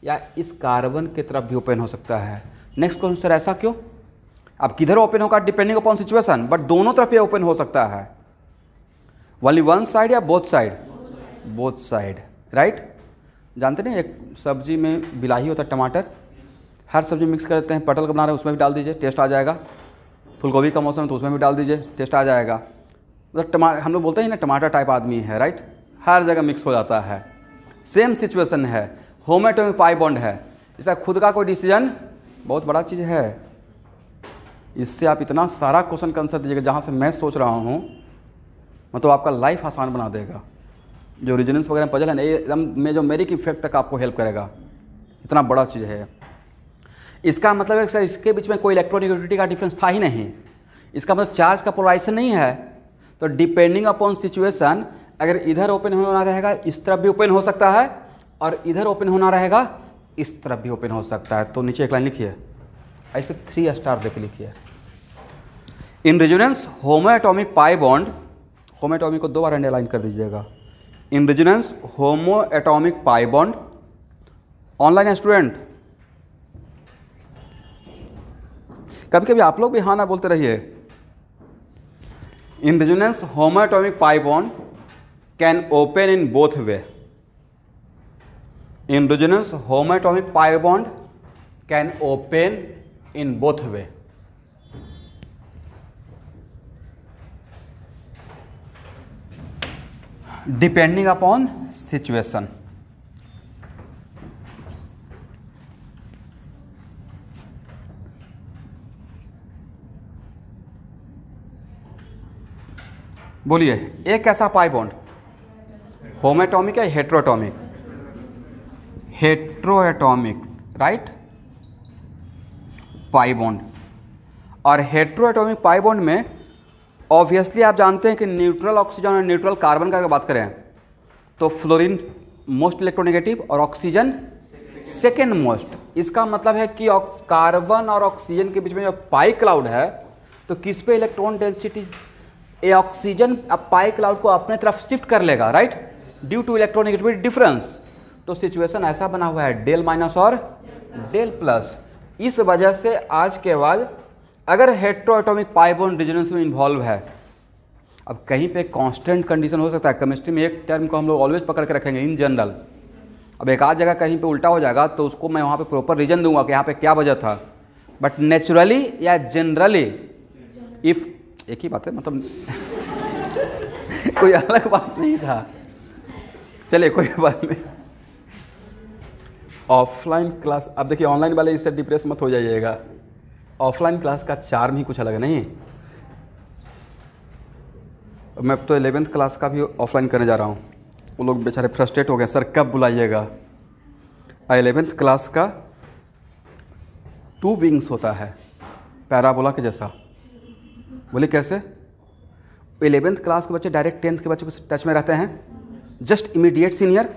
या इस कार्बन की तरफ भी ओपन हो सकता है। नेक्स्ट क्वेश्चन, सर ऐसा क्यों? अब किधर ओपन होगा डिपेंडिंग अपॉन सिचुएशन, बट दोनों तरफ ये ओपन हो सकता है। ओनली वन साइड या both side? Both side, right. जानते नहीं एक सब्जी में बिलाही होता है टमाटर, हर सब्जी मिक्स कर देते हैं। पटल का बना रहे हैं उसमें भी डाल दीजिए, टेस्ट आ जाएगा। फूलगोभी का मौसम है तो उसमें भी डाल दीजिए, टेस्ट आ जाएगा। मतलब टमाटर, हम लोग बोलते हैं ना टमाटर टाइप आदमी है, राइट। हर जगह मिक्स हो जाता है। सेम सिचुएशन है, होमोएटॉमिक पाई बॉन्ड है। इसका खुद का कोई डिसीजन बहुत बड़ा चीज़ है। इससे आप इतना सारा क्वेश्चन का आंसर दीजिएगा जहाँ से मैं सोच रहा हूँ, मतलब आपका लाइफ आसान बना देगा। जो रेजोनेंस वगैरह पजल है ना, ये एकदम में जो मेरिक इफेक्ट तक आपको हेल्प करेगा। इतना बड़ा चीज़ है। इसका मतलब है सर इसके बीच में कोई इलेक्ट्रोनेगेटिविटी का डिफरेंस था ही नहीं। इसका मतलब चार्ज का पोलराइजेशन नहीं है। तो डिपेंडिंग अपॉन सिचुएशन अगर इधर ओपन होना रहेगा इस तरफ भी ओपन हो सकता है, और इधर ओपन होना रहेगा इस तरफ भी ओपन हो सकता है। तो नीचे एक लाइन लिखिए, इस पर 3 स्टार देके लिखिए। इन रेजोनेंस होमोएटॉमिक पाई बॉन्ड, होमोएटॉमिक को 2 बार अंडरलाइन कर दीजिएगा। In resonance homoatomic pi bond, online student कभी कभी आप लोग भी हाँ ना बोलते रहिए। In resonance homoatomic pi bond can open in both way. In resonance homoatomic pi bond can open in both way. Depending upon situation. बोलिए, एक कैसा पाई बॉन्ड, होमोएटॉमिक या heteroatomic? Heteroatomic, right, pi bond. और हेट्रोएटॉमिक पाई बॉन्ड में ऑब्वियसली आप जानते हैं कि न्यूट्रल ऑक्सीजन और न्यूट्रल कार्बन का अगर बात करें तो फ्लोरीन मोस्ट इलेक्ट्रोनेगेटिव और ऑक्सीजन सेकेंड मोस्ट। इसका मतलब है कि कार्बन और ऑक्सीजन के बीच में जो पाई क्लाउड है तो किस पे इलेक्ट्रॉन डेंसिटी, ये ऑक्सीजन अब पाई क्लाउड को अपने तरफ शिफ्ट कर लेगा, right, due to electronegativity difference. तो सिचुएशन ऐसा बना हुआ है डेल माइनस और डेल प्लस। इस वजह से आज के बाद अगर हेट्रोएटॉमिक पाई बॉन्ड रेजोनेंस में इन्वॉल्व है, अब कहीं पे कांस्टेंट कंडीशन हो सकता है। केमिस्ट्री में एक टर्म को हम लोग ऑलवेज पकड़ के रखेंगे, इन जनरल। अब एक आध जगह कहीं पे उल्टा हो जाएगा तो उसको मैं वहाँ पे प्रॉपर रीजन दूंगा कि यहाँ पे क्या वजह था। बट नेचुरली या जनरली इफ, एक ही बात है, मतलब कोई अलग बात नहीं था। चलिए कोई बात नहीं। ऑफलाइन क्लास, अब देखिए ऑनलाइन वाले इससे डिप्रेस मत हो जाइएगा। ऑफलाइन क्लास का चार्म ही कुछ अलग है, नहीं? मैं तो 11th क्लास का भी ऑफलाइन करने जा रहा हूँ। वो लोग बेचारे फ्रस्ट्रेट हो गए, सर कब बुलाइएगा। 11th क्लास का 2 विंग्स होता है, पैराबोला के जैसा। बोले कैसे? 11th क्लास के बच्चे डायरेक्ट 10th के बच्चे के टच में रहते हैं, जस्ट इमीडिएट सीनियर,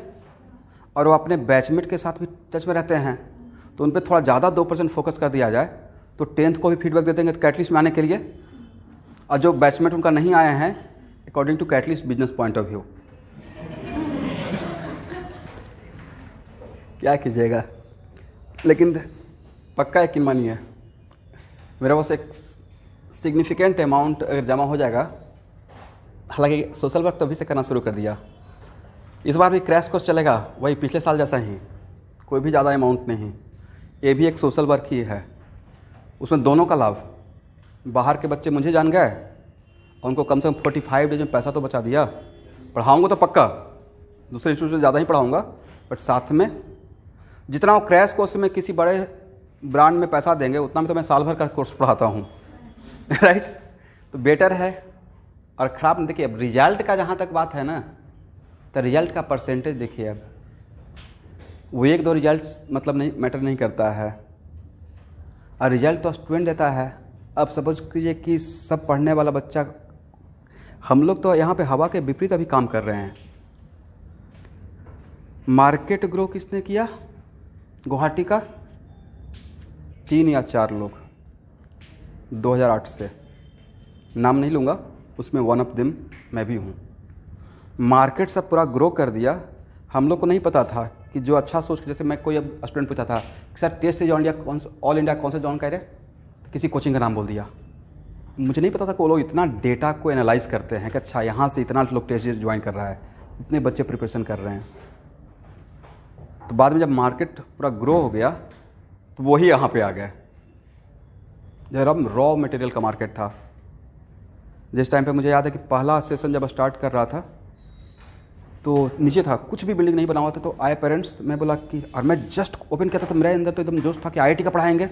और वो अपने बैचमेट के साथ भी टच में रहते हैं। तो उन पर थोड़ा ज़्यादा 2% फोकस कर दिया जाए तो 10th को भी फीडबैक दे देंगे कैटलिस्ट में आने के लिए। और जो बैचमेट उनका नहीं आए हैं according to catalyst business point of view, क्या कीजिएगा। लेकिन पक्का यकीन मानिए, मेरा बस एक सिग्निफिकेंट अमाउंट अगर जमा हो जाएगा, हालांकि सोशल वर्क तभी से करना शुरू कर दिया। इस बार भी क्रैश कोर्स चलेगा वही पिछले साल जैसा ही, कोई भी ज़्यादा अमाउंट नहीं। ये भी एक सोशल वर्क ही है, उसमें दोनों का लाभ। बाहर के बच्चे मुझे जान गए, उनको कम से कम 45 डेज में पैसा तो बचा दिया। पढ़ाऊँगा तो पक्का दूसरे इंस्टीट्यूट से ज़्यादा ही पढ़ाऊँगा, बट साथ में जितना वो क्रैश कोर्स में किसी बड़े ब्रांड में पैसा देंगे उतना में तो मैं साल भर का कोर्स पढ़ाता हूँ राइट। तो बेटर है और ख़राब नहीं। देखिए अब रिजल्ट का जहाँ तक बात है ना, तो रिजल्ट का परसेंटेज देखिए, अब वो 1-2 रिजल्ट मतलब नहीं मैटर नहीं करता है, और रिजल्ट तो स्टूडेंट देता है। अब सपोज कीजिए कि सब पढ़ने वाला बच्चा, हम लोग तो यहाँ पे हवा के विपरीत अभी काम कर रहे हैं। मार्केट ग्रो किसने किया? गुवाहाटी का 3 या 4 लोग 2008 से, नाम नहीं लूँगा, उसमें वन ऑफ देम मैं भी हूँ। मार्केट सब पूरा ग्रो कर दिया। हम लोग को नहीं पता था कि जो अच्छा सोच के, जैसे मैं कोई अब स्टूडेंट पूछा था सर टेस्ट से इंडिया कौन सा, ऑल इंडिया कौन सा जॉइन कर रहे, किसी कोचिंग का नाम बोल दिया। मुझे नहीं पता था कि वो लोग इतना डेटा को एनालाइज करते हैं कि अच्छा यहाँ से इतना लोग टेस्ट ज्वाइन कर रहा है, इतने बच्चे प्रिपरेशन कर रहे हैं। तो बाद में जब मार्केट पूरा ग्रो हो गया तो वही यहाँ पे आ गए। जब रॉ मटेरियल का मार्केट था, जिस टाइम पे मुझे याद है कि पहला सेशन जब स्टार्ट कर रहा था तो नीचे था, कुछ भी बिल्डिंग नहीं बना हुआ था। तो आए पेरेंट्स, मैं बोला कि, और मैं जस्ट ओपन किया था तो मेरे अंदर तो एकदम जोश था कि IIT का पढ़ाएंगे।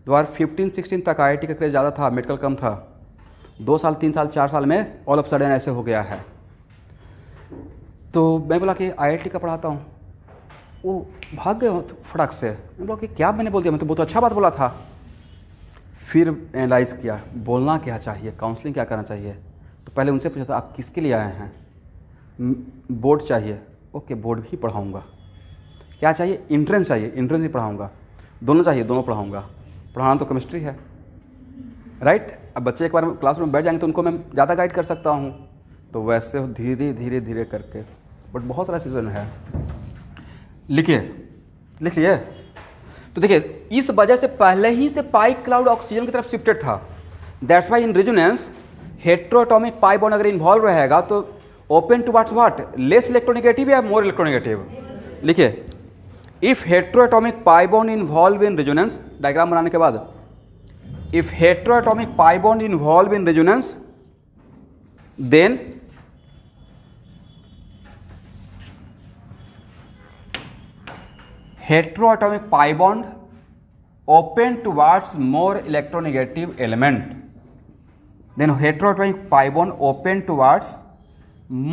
2015-16 तक IIT का क्रेज ज़्यादा था, मेडिकल कम था। 2 साल 3 साल 4 साल में ऑल ऑफ सडन ऐसे हो गया है। तो मैं बोला कि IIT का पढ़ाता हूँ। वो भाग गए फटाक से। मैं बोला कि क्या मैंने बोल दिया, मैं तो बहुत अच्छा बात बोला था। फिर एनालाइज किया बोलना क्या चाहिए, काउंसलिंग क्या करना चाहिए। तो पहले उनसे पूछा था आप किसके लिए आए हैं? बोर्ड चाहिए, ओके बोर्ड भी पढ़ाऊँगा। क्या चाहिए? इंट्रेंस चाहिए, इंट्रेंस भी पढ़ाऊँगा। दोनों चाहिए, दोनों पढ़ाऊँगा। पढ़ाना तो केमिस्ट्री है, राइट। अब बच्चे एक बार क्लास में बैठ जाएंगे तो उनको मैं ज़्यादा गाइड कर सकता हूँ। तो वैसे धीरे धीरे धीरे करके, बट बहुत सारा सीजन है। लिखिए, लिख लिए। तो देखिए इस वजह से पहले ही से पाई क्लाउड ऑक्सीजन की तरफ शिफ्टेड था। That's why in resonance heteroatomic pi bond अगर इन्वॉल्व रहेगा तो open to what less electronegative या मोर इलेक्ट्रोनेगेटिव। लिखिए if heteroatomic pi bond involve in resonance, diagram बनाने के बाद, if heteroatomic pi bond involve in resonance then heteroatomic pi bond open towards more electronegative element, then heteroatomic pi bond open towards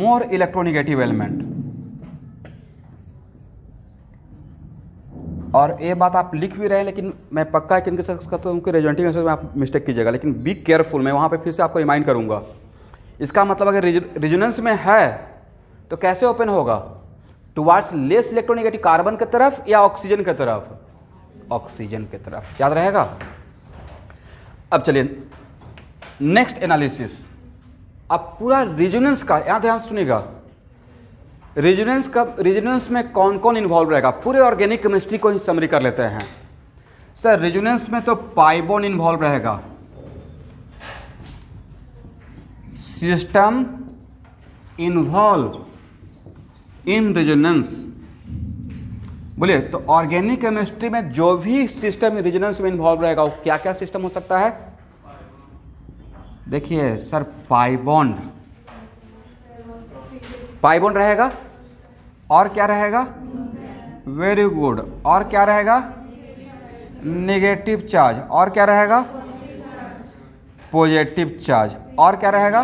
more electronegative element. और ये बात आप लिख भी रहे हैं, लेकिन मैं पक्का है कि इनके साथ कहता हूँ कि रेजोनेटिंग आंसर में आप मिस्टेक कीजिएगा, लेकिन बी केयरफुल। मैं वहाँ पे फिर से आपको रिमाइंड करूँगा। इसका मतलब अगर रेजोनेंस में है तो कैसे ओपन होगा? टुवार्ड्स लेस इलेक्ट्रोनेगेटिव, कार्बन की तरफ या ऑक्सीजन की तरफ? ऑक्सीजन की तरफ, याद रहेगा। अब चलिए नेक्स्ट एनालिसिस। अब पूरा रेजोनेंस का यहां ध्यान सुनिएगा। रेजोनेंस में कौन कौन इन्वॉल्व रहेगा, पूरे ऑर्गेनिक केमिस्ट्री को ही समरी कर लेते हैं। सर रेजोनेंस में तो पाई बॉन्ड इन्वॉल्व रहेगा, सिस्टम इन्वॉल्व इन रेजोनेंस। बोलिए तो ऑर्गेनिक केमिस्ट्री में जो भी सिस्टम रेजोनेंस में इन्वॉल्व रहेगा वो क्या क्या सिस्टम हो सकता है? देखिए सर, पाई बॉन्ड रहेगा, और क्या रहेगा? वेरी गुड, और क्या रहेगा? नेगेटिव चार्ज, और क्या रहेगा? पॉजिटिव चार्ज, और क्या रहेगा?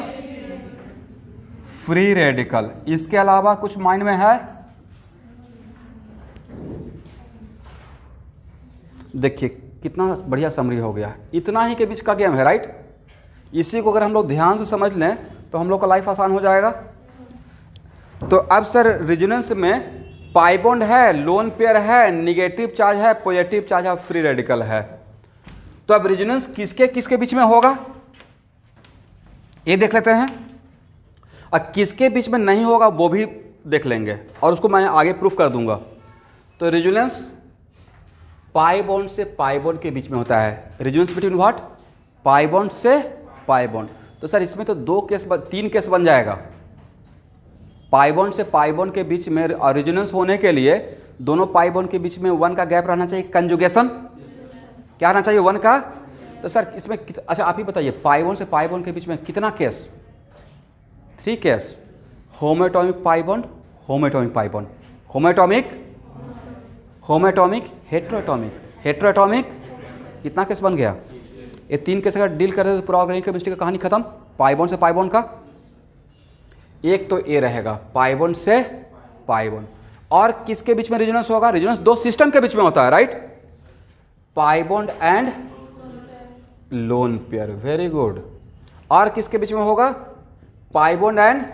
Free radical. इसके अलावा कुछ माइंड में है? देखिए कितना बढ़िया समरी हो गया। इतना ही के बीच का गेम है, राइट? इसी को अगर हम लोग ध्यान से समझ लें तो हम लोग का लाइफ आसान हो जाएगा। तो अब सर रेजोनेंस में पाई बॉन्ड है, लोन पेयर है, निगेटिव चार्ज है, पॉजिटिव चार्ज है, फ्री रेडिकल है। तो अब रेजोनेंस किसके किसके बीच में होगा ये देख लेते हैं, और किसके बीच में नहीं होगा वो भी देख लेंगे, और उसको मैं आगे प्रूफ कर दूंगा। तो रेजोनेंस पाई बॉन्ड से पाई बॉन्ड के बीच में होता है। Resonance between what? Pi bond से पाई बॉन्ड। तो सर इसमें तो तीन केस बन जाएगा। पाई बॉन्ड से पाई बॉन्ड के बीच में रेजोनेंस होने के लिए दोनों पाई बॉन्ड के बीच में 1 का गैप रहना चाहिए, कंजुगेशन क्या रहना चाहिए? 1 का। तो सर इसमें अच्छा आप ही बताइए, पाई बॉन्ड से पाई बॉन्ड के बीच में कितना case? 3 case. Homoatomic pi bond, homoatomic pi bond, homoatomic heteroatomic कितना केस बन गया? ये 3 केस अगर डील कर रहे तो पूरा ऑर्गेनिक केमिस्ट्री का कहानी खत्म। पाई बॉन्ड से पाई बॉन्ड का एक तो ये रहेगा, पाई बॉन्ड से पाई बॉन्ड। और किसके बीच में रेजोनेंस होगा? रेजोनेंस 2 सिस्टम के बीच में होता है, right? Pi bond and lone pair, very good. और किसके बीच में होगा? Pi bond and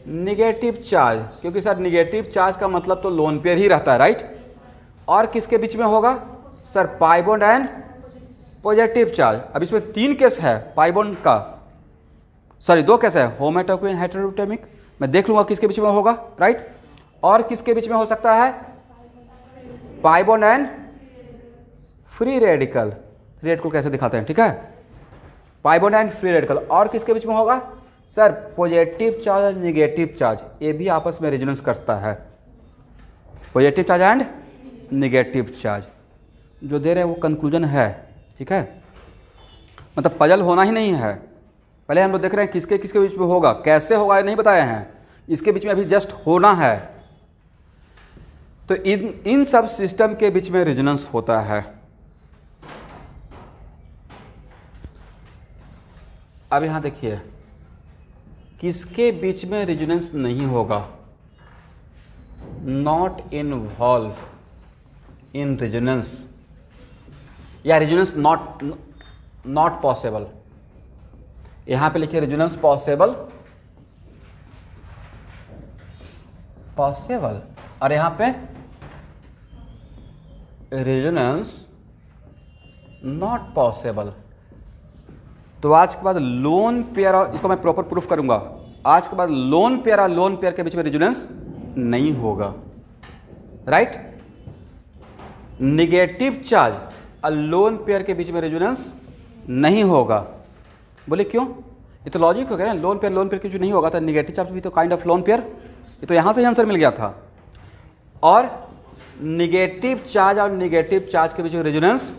negative charge, क्योंकि सर निगेटिव चार्ज का मतलब तो लोन पेयर ही रहता है, राइट? और किसके बीच में होगा? Sir pi bond and positive charge. अब इसमें 3 केस है पाई बॉन्ड का, सॉरी 2 केस है, होमोएटॉमिक हेटेरोएटॉमिक। मैं देख लूंगा किसके बीच में होगा, राइट? और किसके बीच में हो सकता है? Pi bond and free radical. Free radical कैसे दिखाते हैं, ठीक है? Pi bond and free radical. और किसके बीच में होगा? सर पॉजिटिव चार्ज और निगेटिव चार्ज, ये भी आपस में रेजोनेंस करता है। Positive charge and negative charge जो दे रहे हैं वो कंक्लूजन है, ठीक है? मतलब पजल होना ही नहीं है। पहले हम लोग देख रहे हैं किसके किसके बीच में होगा, कैसे होगा ये नहीं बताए हैं, इसके बीच में अभी जस्ट होना है। तो इन सब सिस्टम के बीच में रेजोनेंस होता है। अब यहां देखिए किसके बीच में रेजोनेंस नहीं होगा? नॉट इन्वॉल्व इन रेजोनेंस, या रेजोनेंस नॉट पॉसिबल। यहां पे लिखिए रेजोनेंस पॉसिबल, और यहां पे रेजोनेंस नॉट पॉसिबल। तो आज के बाद लोन पेयर, और इसको मैं प्रॉपर प्रूफ करूंगा, आज के बाद लोन पेयर और लोन पेयर के बीच में रेजोनेंस नहीं होगा, राइट? निगेटिव चार्ज और लोन पेयर के बीच में रेजोनेंस नहीं होगा। बोले क्यों? ये तो लॉजिक हो गया ना, लोन पेयर के बीच नहीं होगा तो निगेटिव चार्ज भी तो काइंड ऑफ लोन पेयर, ये तो यहां से ही आंसर मिल गया था। और निगेटिव चार्ज और निगेटिव चार्ज के बीच में रेजोनेंस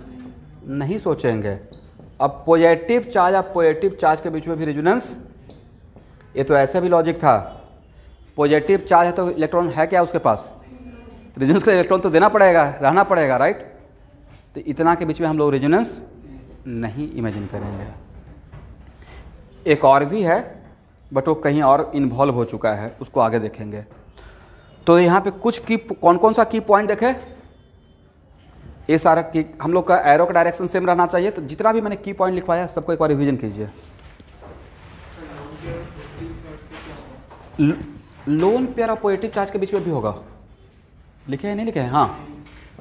नहीं सोचेंगे। अब पॉजिटिव चार्ज और पॉजिटिव चार्ज के बीच में भी रेजोनेंस, ये तो ऐसा भी लॉजिक था, पॉजिटिव चार्ज है तो इलेक्ट्रॉन है क्या उसके पास, रेजोनेंस का इलेक्ट्रॉन तो देना पड़ेगा, रहना पड़ेगा, राइट। तो इतना के बीच में हम लोग रेजोनेंस नहीं इमेजिन करेंगे। एक और भी है बट वो कहीं और इन्वॉल्व हो चुका है, उसको आगे देखेंगे। तो यहाँ पे कुछ की कौन कौन सा की पॉइंट देखे, ये सारा की हम लोग का एरो का डायरेक्शन सेम रहना चाहिए। तो जितना भी मैंने की पॉइंट लिखवाया सबको एक बार रिवीजन कीजिए। लोन पेयर और पॉजिटिव चार्ज के बीच में भी होगा, लिखे हैं नहीं लिखे हैं? हाँ,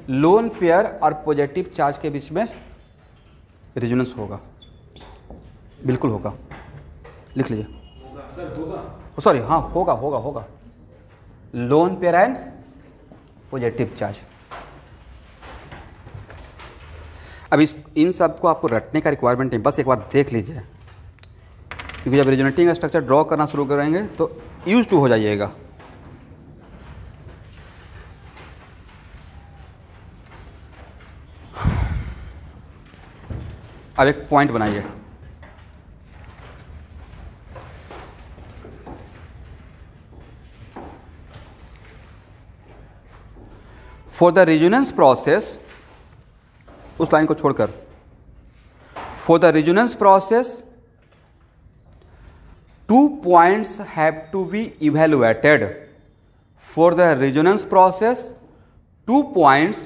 लोन पेयर और पॉजिटिव चार्ज के बीच में रेजोनेंस होगा, बिल्कुल होगा, लिख लीजिए। सॉरी, हाँ होगा होगा होगा, lone pair and positive charge. अब इन सब को आपको रटने का रिक्वायरमेंट नहीं, बस एक बार देख लीजिए, क्योंकि जब रेजोनेटिंग स्ट्रक्चर ड्रॉ करना शुरू करेंगे तो यूज टू हो जाइएगा। अब एक पॉइंट बनाइए, फॉर द रेजोनेंस प्रोसेस, उस लाइन को छोड़कर, for the resonance process 2 points have to be evaluated. For the resonance process 2 points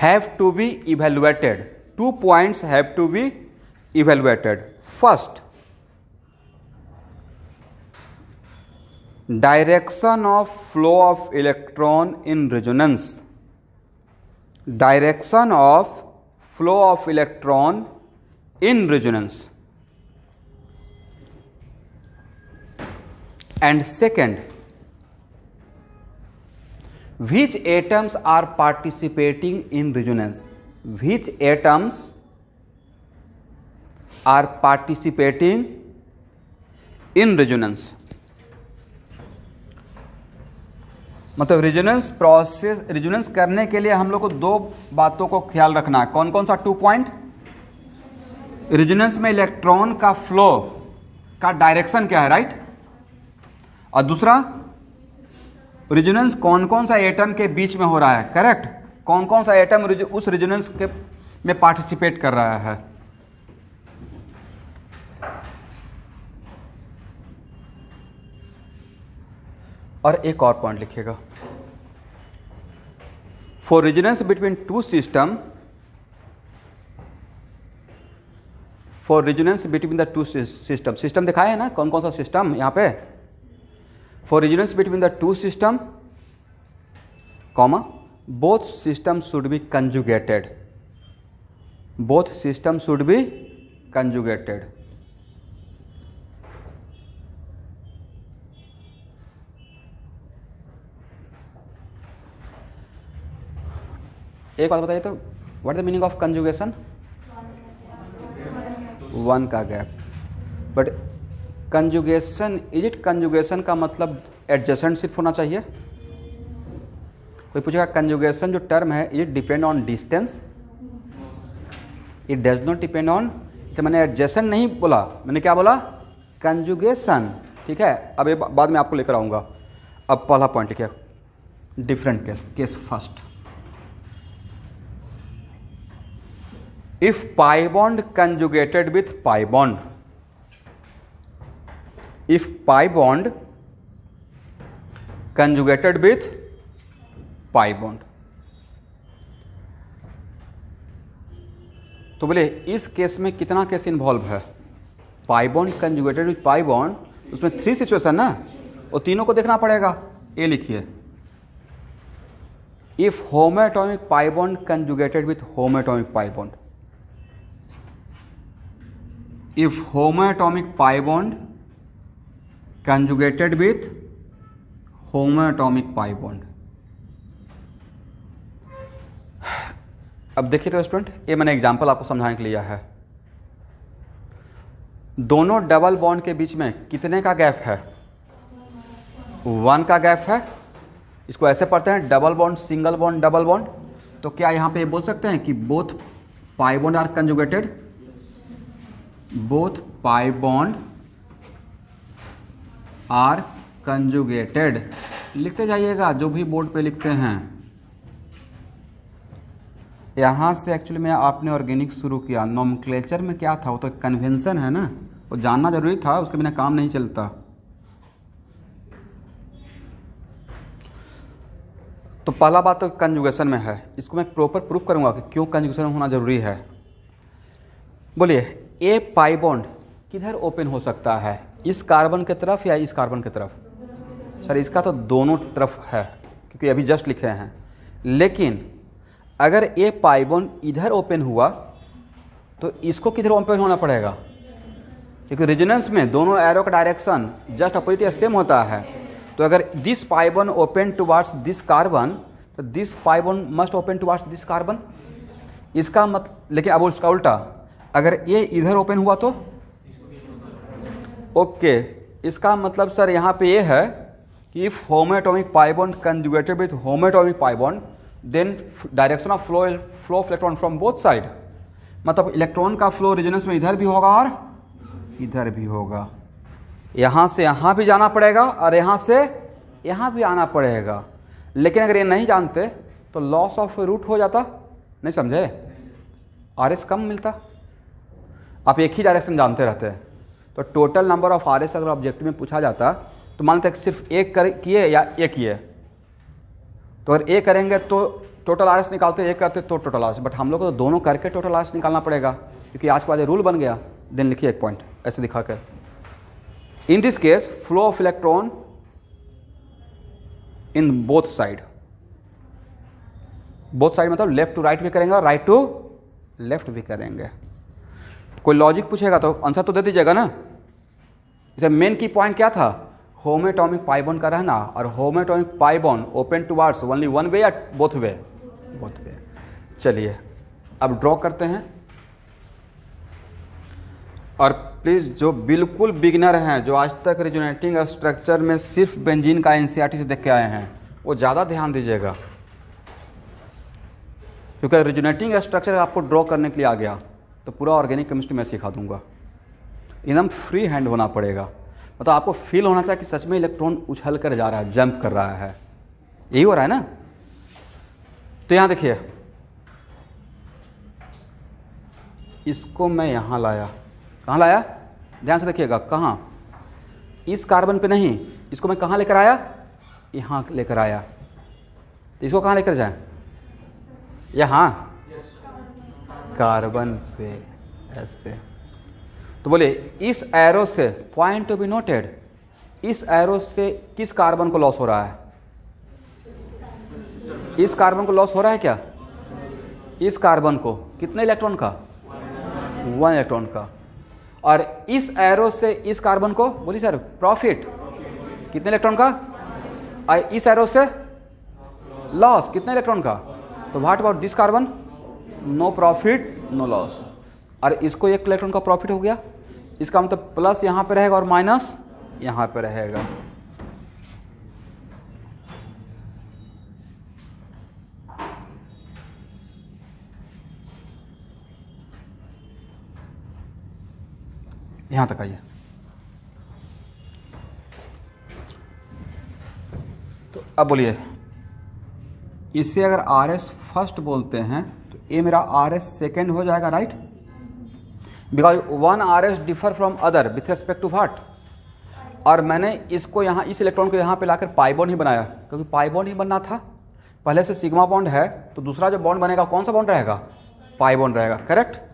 have to be evaluated. 2 points have to be evaluated. First, direction of flow of electron in resonance. Direction of flow of electron in resonance. And second, which atoms are participating in resonance? Which atoms are participating in resonance? मतलब रेजोनेंस प्रोसेस, रेजोनेंस करने के लिए हम लोग को 2 बातों को ख्याल रखना है। कौन कौन सा 2 पॉइंट? रेजोनेंस में इलेक्ट्रॉन का फ्लो का डायरेक्शन क्या है, राइट। और दूसरा, रेजोनेंस कौन कौन सा एटम के बीच में हो रहा है, करेक्ट। कौन कौन सा एटम उस रेजोनेंस के में पार्टिसिपेट कर रहा है। और एक और पॉइंट लिखिएगा, for resonance between 2 system, for resonance between the 2 system, system दिखाए है ना कौन कौन सा सिस्टम यहां पे। For resonance between the 2 system, comma, both system should be conjugated, both system should be conjugated. एक बात बताइए तो, what is the meaning of conjugation? 1 का gap. But conjugation, is it conjugation का मतलब एडजेसेंट सिर्फ होना चाहिए? कोई पूछेगा कंजुगेशन जो टर्म है, is it depend on distance? It does not depend on. तो मैंने एडजेसेंट नहीं बोला, मैंने क्या बोला? कंजुगेशन, ठीक है। अब ये बाद में आपको लेकर आऊंगा। अब पहला पॉइंट लिखिए, different case. Case first, if pi bond conjugated with pi bond, if pi bond conjugated with pi bond, तो बोले इस केस में कितना केस इन्वॉल्व है? पाई bond conjugated with pi bond, उसमें 3 सिचुएशन ना, वो तीनों को देखना पड़ेगा। ये लिखिए, if homoatomic pi bond conjugated with homoatomic pi bond, if homoatomic pi bond conjugated with homoatomic pi bond। अब देखिए तो स्टूडेंट, ये मैंने एग्जांपल आपको समझाने के लिए लिया है। दोनों डबल बॉन्ड के बीच में कितने का गैप है? 1 का गैप है। इसको ऐसे पढ़ते हैं double bond, single bond, double bond. तो क्या यहाँ पे बोल सकते हैं कि both pi bond are conjugated, both pi bond are conjugated. लिखते जाइएगा जो भी बोर्ड पे लिखते हैं। यहाँ से एक्चुअली में आपने ऑर्गेनिक शुरू किया, नोमेनक्लेचर में क्या था, वो तो कन्वेंशन है ना, वो जानना जरूरी था, उसके बिना काम नहीं चलता। तो पहला बात तो कंजुगेशन में है, इसको मैं प्रॉपर प्रूफ करूंगा कि क्यों कंजुगेशन होना जरूरी है। बोलिए ए पाई बॉन्ड किधर ओपन हो सकता है, इस कार्बन की तरफ या इस कार्बन की तरफ? सर इसका तो दोनों तरफ है क्योंकि अभी जस्ट लिखे हैं, लेकिन अगर ए पाई बॉन्ड इधर ओपन हुआ तो इसको किधर ओपन होना पड़ेगा, क्योंकि रेजोनेंस में दोनों एरो का डायरेक्शन जस्ट अपोजिट या सेम होता है। तो अगर this pi bond open towards this carbon तो this pi bond must open towards this carbon. इसका मतलब, लेकिन अब उसका उल्टा, अगर ये इधर ओपन हुआ तो ओके, इसका मतलब सर यहाँ पे ये है कि if homoatomic pi bond conjugated with homoatomic pi bond then direction of flow of electron from both side, मतलब इलेक्ट्रॉन का फ्लो रेजोनेंस में इधर भी होगा और इधर भी होगा। यहाँ से यहाँ भी जाना पड़ेगा और यहाँ से यहाँ भी आना पड़ेगा। लेकिन अगर ये नहीं जानते तो लॉस ऑफ रूट हो जाता, नहीं समझे, आरएस कम मिलता। आप एक ही डायरेक्शन जानते रहते हैं तो टोटल नंबर ऑफ आरएस अगर ऑब्जेक्टिव में पूछा जाता तो मानते सिर्फ एक किए या एक किए, तो अगर एक करेंगे तो टोटल आरएस निकालते, एक करते तो टोटल आरएस, बट हम लोग को तो दोनों करके टोटल आरएस निकालना पड़ेगा क्योंकि आज के बाद रूल बन गया। देन लिखिए एक पॉइंट ऐसे दिखाकर, in this cash flow of electron in both side, both side मतलब लेफ्ट टू राइट भी करेंगे और राइट टू लेफ्ट भी करेंगे। कोई लॉजिक पूछेगा तो आंसर तो दे दीजिएगा ना। इसे मेन की पॉइंट क्या था, होमोएटॉमिक पाई बॉन्ड का रहना, और homoatomic pi bond open towards only one way या बोथ वे, बोथ वे। चलिए अब ड्रॉ करते हैं। और प्लीज़ जो बिल्कुल बिगिनर हैं, जो आज तक रेजोनेटिंग स्ट्रक्चर में सिर्फ बेंजीन का एनसीईआरटी से देख के आए हैं, वो ज़्यादा ध्यान दीजिएगा, क्योंकि रेजोनेटिंग स्ट्रक्चर आपको ड्रॉ करने के लिए आ गया तो पूरा ऑर्गेनिक केमिस्ट्री में सिखा दूंगा। एकदम फ्री हैंड होना पड़ेगा, मतलब आपको फील होना चाहिए कि सच में इलेक्ट्रॉन उछल कर जा रहा है, जंप कर रहा है, यही हो रहा है ना। तो यहाँ देखिए, इसको मैं यहाँ लाया, कहाँ लाया, ध्यान से देखिएगा, कहाँ, इस कार्बन पे नहीं, इसको मैं कहाँ लेकर आया, यहाँ लेकर आया। तो इसको कहाँ लेकर जाए, यहाँ कार्बन पे ऐसे। तो बोले इस एरो से, पॉइंट टू बी नोटेड, इस एरो से किस कार्बन को लॉस हो रहा है, इस कार्बन को लॉस हो रहा है क्या, इस कार्बन को कितने इलेक्ट्रॉन का, 1 इलेक्ट्रॉन का। और इस एरो से इस कार्बन को, बोलिए सर, प्रॉफिट कितने इलेक्ट्रॉन का, और इस एरो से लॉस कितने इलेक्ट्रॉन का। तो what about this carbon, no profit no loss. और इसको 1 इलेक्ट्रॉन का प्रॉफिट हो गया, इसका मतलब प्लस यहाँ पे रहेगा और माइनस यहाँ पे रहेगा। यहाँ तक आइए। तो अब बोलिए, इससे अगर आर एस फर्स्ट बोलते हैं तो ये मेरा आर एस सेकेंड हो जाएगा, right, because one R S differ from other with respect to what. और मैंने इसको यहाँ, इस इलेक्ट्रॉन को यहाँ पे लाकर पाई बॉन्ड ही बनाया, क्योंकि पाई बॉन्ड ही बनना था। पहले से सिग्मा बॉन्ड है तो दूसरा जो बॉन्ड बनेगा कौन सा बॉन्ड रहेगा, पाई बॉन्ड रहेगा, करेक्ट।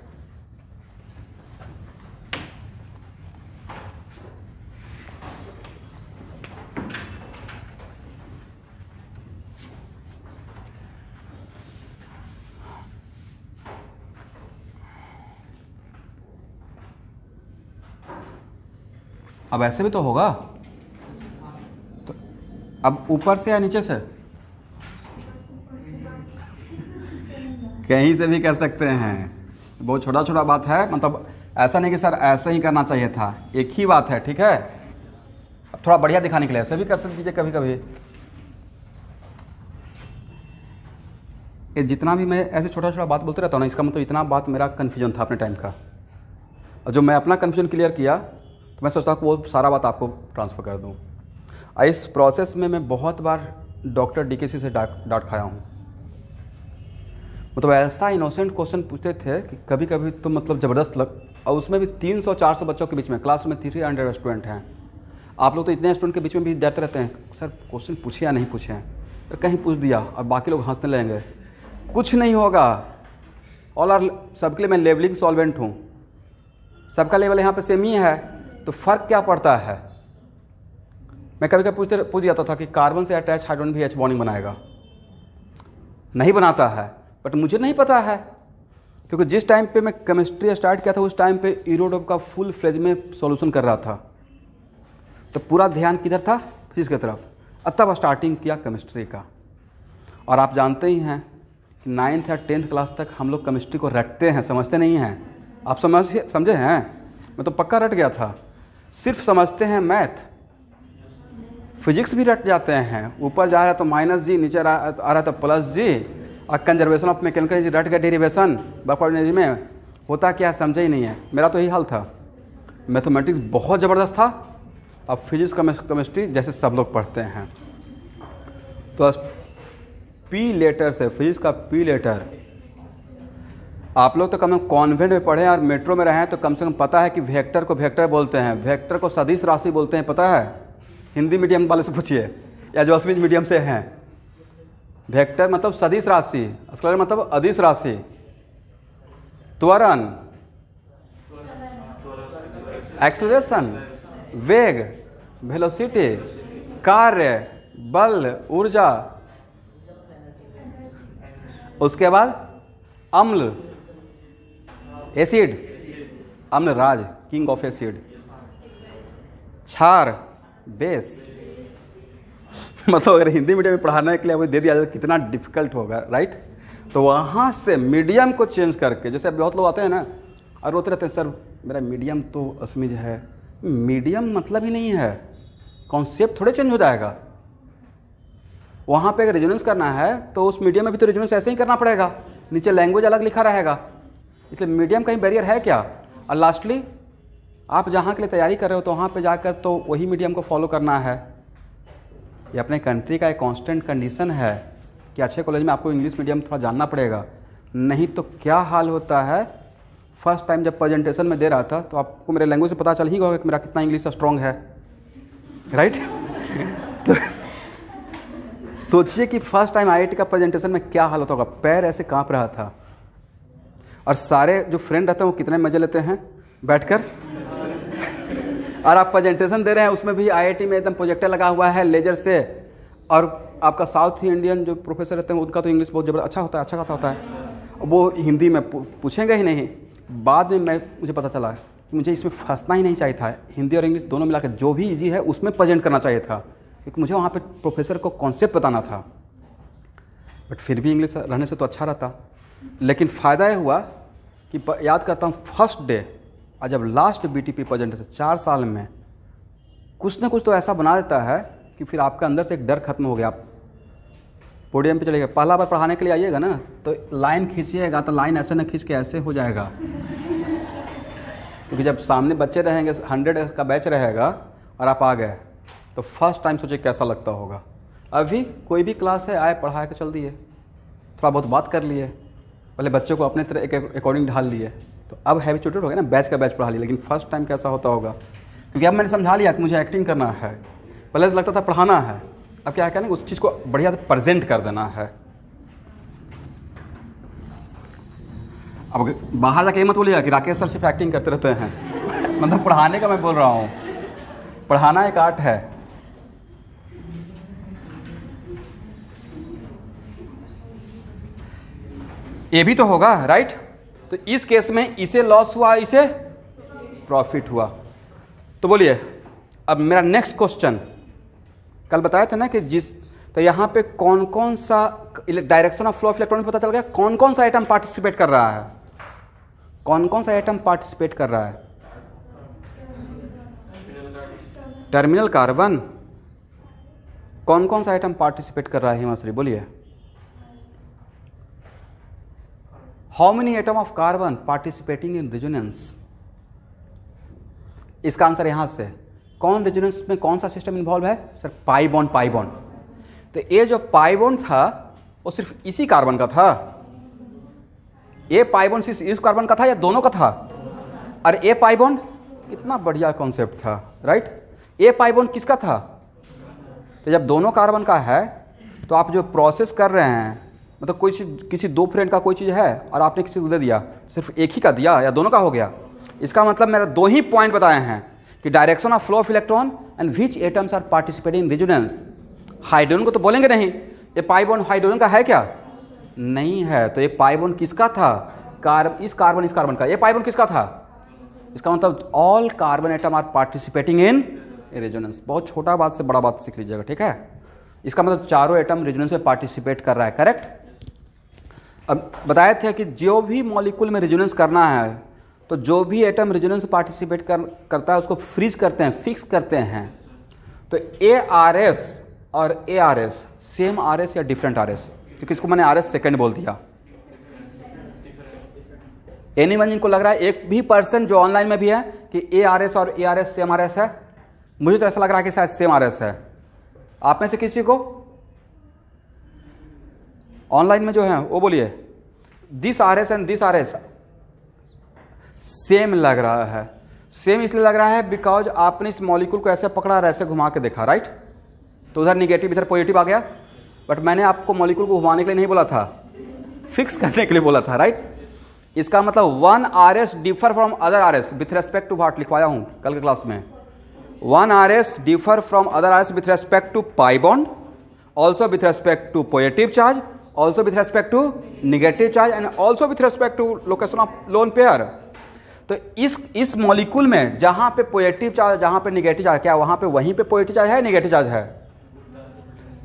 अब ऐसे भी तो होगा, तो अब ऊपर से या नीचे से, कहीं से भी कर सकते हैं, बहुत छोटा छोटा बात है, मतलब ऐसा नहीं कि सर ऐसा ही करना चाहिए था, एक ही बात है, ठीक है। अब थोड़ा बढ़िया दिखाने के लिए ऐसे भी कर सकते दीजिए कभी कभी। ये जितना भी मैं ऐसे छोटा छोटा बात बोलते रहता हूँ ना, इसका मतलब इतना बात मेरा कन्फ्यूजन था अपने टाइम का, और जो मैं अपना कन्फ्यूजन क्लियर किया तो मैं सोचता हूँ कि वो सारा बात आपको ट्रांसफ़र कर दूँ। इस प्रोसेस में मैं बहुत बार डॉक्टर DKC से डांट खाया हूँ। मतलब ऐसा इनोसेंट क्वेश्चन पूछते थे कि कभी कभी तो मतलब ज़बरदस्त और उसमें भी 300-400 बच्चों के बीच में, क्लास में 300 स्टूडेंट हैं। आप लोग तो इतने स्टूडेंट के बीच में भी डरते रहते हैं, सर क्वेश्चन पूछे या नहीं पूछे हैं, तो कहीं पूछ दिया और बाकी लोग हंसने लगेंगे। कुछ नहीं होगा, ऑल आर, सबके लिए मैं लेवलिंग सॉल्वेंट हूँ, सबका लेवल यहाँ पे सेम ही है, तो फ़र्क क्या पड़ता है। मैं कभी कभी पूछ जाता था कि कार्बन से अटैच हाइड्रोजन भी H बॉन्डिंग बनाएगा, नहीं बनाता है, बट मुझे नहीं पता है, क्योंकि जिस टाइम पे मैं केमिस्ट्री स्टार्ट किया था उस टाइम पे इरोडोप का फुल फ्लेज में सॉल्यूशन कर रहा था, तो पूरा ध्यान किधर था, फिजिक्स की तरफ, तब स्टार्टिंग किया केमिस्ट्री का। और आप जानते ही हैं 9th या 10th क्लास तक हम लोग केमिस्ट्री को रटते हैं, समझते नहीं हैं। आप समझे हैं, मैं तो पक्का रट गया था। सिर्फ समझते हैं मैथ, फिजिक्स भी रट जाते हैं, ऊपर जा रहा है तो -G, नीचे आ रहा है तो +G, और कंजर्वेशन ऑफ मैकेनिकल एनर्जी रट गया, डेरिवेशन वर्क एनर्जी में होता क्या समझे ही नहीं है। मेरा तो यही हाल था, मैथमेटिक्स बहुत ज़बरदस्त था, अब फिजिक्स केमिस्ट्री जैसे सब लोग पढ़ते हैं। तो P लेटर से, फिजिक्स का P लेटर, आप लोग तो कम कॉन्वेंट में पढ़े और मेट्रो में रहे हैं तो कम से कम पता है कि वेक्टर को वेक्टर बोलते हैं, वेक्टर को सदिश राशि बोलते हैं, पता है। हिंदी मीडियम वाले से पूछिए या जो असमीज मीडियम से हैं, वेक्टर मतलब सदिश राशि, स्केलर मतलब अदिश राशि। त्वरण, एक्सेलरेशन, वेग, वेलोसिटी, कार्य, बल, ऊर्जा, उसके बाद अम्ल, एसिड, अम्ल राज, किंग ऑफ एसिड, क्षार, बेस। मतलब अगर हिंदी मीडियम में पढ़ाने के लिए वो दे दिया जाए कितना डिफिकल्ट होगा, राइट। तो वहाँ से मीडियम को चेंज करके, जैसे बहुत लोग आते हैं ना और रोते रहते हैं, सर मेरा मीडियम तो असमीज है। मीडियम मतलब ही नहीं है, कॉन्सेप्ट थोड़े चेंज हो जाएगा। वहाँ पे अगर रेजोनेंस करना है तो उस मीडियम में भी तो रेजोनेंस ऐसे ही करना पड़ेगा, नीचे लैंग्वेज अलग लिखा रहेगा, इसलिए मीडियम कहीं बैरियर है क्या। और लास्टली आप जहाँ के लिए तैयारी कर रहे हो तो वहाँ पे जाकर तो वही मीडियम को फॉलो करना है। ये अपने कंट्री का एक कांस्टेंट कंडीशन है कि अच्छे कॉलेज में आपको इंग्लिश मीडियम थोड़ा जानना पड़ेगा, नहीं तो क्या हाल होता है। फर्स्ट टाइम जब प्रेजेंटेशन में दे रहा था तो आपको मेरे लैंग्वेज से पता चल ही होगा कि मेरा कितना इंग्लिश स्ट्रॉन्ग है, राइट। तो सोचिए कि फर्स्ट टाइम IIT का प्रेजेंटेशन में क्या हाल होता होगा, पैर ऐसे कांप रहा था। और सारे जो फ्रेंड रहते हैं वो कितने मजे लेते हैं बैठकर, और आप प्रेजेंटेशन दे रहे हैं उसमें भी IIT में एकदम प्रोजेक्टर लगा हुआ है लेजर से, और आपका साउथ इंडियन जो प्रोफेसर रहते हैं उनका तो इंग्लिश बहुत अच्छा होता है, अच्छा खासा होता है, वो हिंदी में पूछेंगे ही नहीं। बाद में मुझे पता चला कि मुझे इसमें फंसना ही नहीं चाहिए था, हिंदी और इंग्लिश दोनों मिलाकर जो भी ईजी है उसमें प्रेजेंट करना चाहिए था, क्योंकि मुझे वहाँ पे प्रोफेसर को कॉन्सेप्ट बताना था। बट फिर भी इंग्लिश रहने से तो अच्छा रहता। लेकिन फ़ायदा ये हुआ कि याद करता हूँ फर्स्ट डे और जब लास्ट BTP प्रेजेंटेशन 4 साल में कुछ ना कुछ तो ऐसा बना देता है कि फिर आपका अंदर से एक डर खत्म हो गया। आप पोडियम पे चले गए, पहला बार पढ़ाने के लिए आइएगा ना तो लाइन खींचिएगा तो लाइन ऐसे ना खींच के ऐसे हो जाएगा, क्योंकि जब सामने बच्चे रहेंगे 100 का बैच रहेगा और आप आ गए तो फर्स्ट टाइम सोचिए कैसा लगता होगा। अभी कोई भी क्लास है, आए पढ़ा के चल दिए, थोड़ा बहुत बात कर लिए, पहले बच्चों को अपने तरह एक अकॉर्डिंग ढाल लिए, तो अब हैबिचुएटेड हो गया ना, बैच का बैच पढ़ा लिया। लेकिन फर्स्ट टाइम कैसा होता होगा, क्योंकि अब मैंने समझा लिया कि मुझे एक्टिंग करना है। पहले लगता था पढ़ाना है, अब क्या है ना उस चीज़ को बढ़िया से प्रेजेंट कर देना है। अब बाहर जाके मत बोलिएगा कि राकेश सर सिर्फ एक्टिंग करते रहते हैं मतलब पढ़ाने का मैं बोल रहा हूँ, पढ़ाना एक आर्ट है। ये भी तो होगा, राइट। तो इस केस में इसे लॉस हुआ, इसे प्रॉफिट हुआ। तो बोलिए अब मेरा नेक्स्ट क्वेश्चन, कल बताया था ना कि तो यहां पे कौन कौन सा direction of flow of electron पता चल गया, कौन कौन सा आइटम पार्टिसिपेट कर रहा है, कौन कौन सा आइटम पार्टिसिपेट कर रहा है। टर्मिनल कार्बन, कौन कौन सा आइटम पार्टिसिपेट कर रहा है हिमाश्री, बोलिए। How many atom of carbon participating in resonance? इसका आंसर यहां से, कौन रेजोनेंस में कौन सा सिस्टम इन्वॉल्व है? सर पाई बॉन्ड, पाई बॉन्ड। तो ये जो पाई बॉन्ड था वो सिर्फ इसी कार्बन का था? ये पाई बॉन्ड सिर्फ इस कार्बन का था या दोनों का था? और ये पाई बॉन्ड, कितना बढ़िया कॉन्सेप्ट था, राइट? ये पाई बॉन्ड किसका था? तो जब दोनों कार्बन का है तो आप जो प्रोसेस कर रहे हैं, मतलब कोई चीज, किसी दो फ्रेंड का कोई चीज़ है और आपने किसी को दे दिया, सिर्फ एक ही का दिया या दोनों का हो गया? इसका मतलब मेरा दो ही पॉइंट बताए हैं कि direction of flow of electron and which atoms are participating in resonance. Hydrogen को तो बोलेंगे नहीं, ये पाई बॉन्ड हाइड्रोजन का है क्या? नहीं है। तो ये पाई बॉन्ड किसका था? इस कार्बन का। ये पाई बॉन्ड किसका था? इसका मतलब all carbon atom are participating in resonance. बहुत छोटा बात से बड़ा बात सीख लीजिएगा, ठीक है? इसका मतलब चारों एटम रेजोनेंस में पार्टिसिपेट कर रहा है, करेक्ट? अब बताया था कि जो भी मॉलिक्यूल में रेजोनेंस करना है तो जो भी एटम रेजोनेंस में पार्टिसिपेट करता है उसको फ्रीज करते हैं, फिक्स करते हैं। तो ARS और ARS सेम RS या डिफरेंट RS? क्योंकि इसको मैंने RS सेकेंड बोल दिया। एनीवन जिनको लग रहा है, एक भी पर्सन जो ऑनलाइन में भी है, कि ARS और ARS सेम RS है? मुझे तो ऐसा लग रहा है कि शायद सेम RS है। आप में से किसी को ऑनलाइन में जो है वो बोलिए, this RS and this RS same लग रहा है। सेम इसलिए लग रहा है बिकॉज आपने इस मॉलिक्यूल को ऐसे पकड़ा और ऐसे घुमा के देखा, राइट? तो उधर निगेटिव इधर पॉजिटिव आ गया। बट मैंने आपको मॉलिक्यूल को घुमाने के लिए नहीं बोला था, फिक्स करने के लिए बोला था, राइट? इसका मतलब one RS differ from other RS with respect to what लिखवाया हूं कल के क्लास में। One RS differ from other RS with respect to pi bond, also with respect to positive charge, also with respect to negative charge and also with respect to location of lone pair. तो इस मॉलिक्यूल में जहां पे पॉजिटिव चार्ज, जहां पे निगेटिव चार्ज, क्या वहां पे वहीं पे पॉजिटिव चार्ज है, निगेटिव चार्ज है?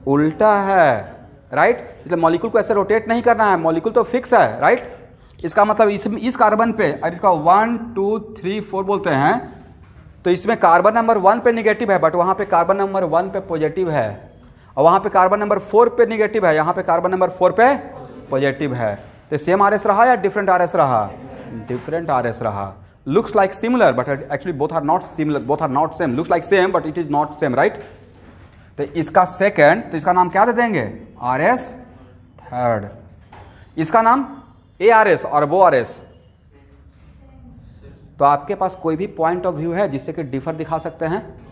उल्टा है, राइट? इसलिए मॉलिक्यूल को ऐसे रोटेट नहीं करना है, मॉलिक्यूल तो फिक्स है, राइट? इसका मतलब इस कार्बन पे, और इसका 1 2 3 4 बोलते हैं, तो इसमें कार्बन नंबर 1 पे निगेटिव है, बट वहां पे कार्बन नंबर 1 पे पॉजिटिव है, और वहां पे कार्बन नंबर 4 पे निगेटिव है, यहां पे कार्बन नंबर 4 पे पॉजिटिव है। तो सेम RS रहा या डिफरेंट RS रहा? डिफरेंट RS रहा। Looks like similar but actually both are not similar, both are not same. Looks like same but it is not same, right? तो इसका सेकंड, तो इसका नाम क्या दे देंगे? RS third. इसका नाम ARS और वो RS। तो आपके पास कोई भी पॉइंट ऑफ व्यू है जिससे कि डिफर दिखा सकते हैं?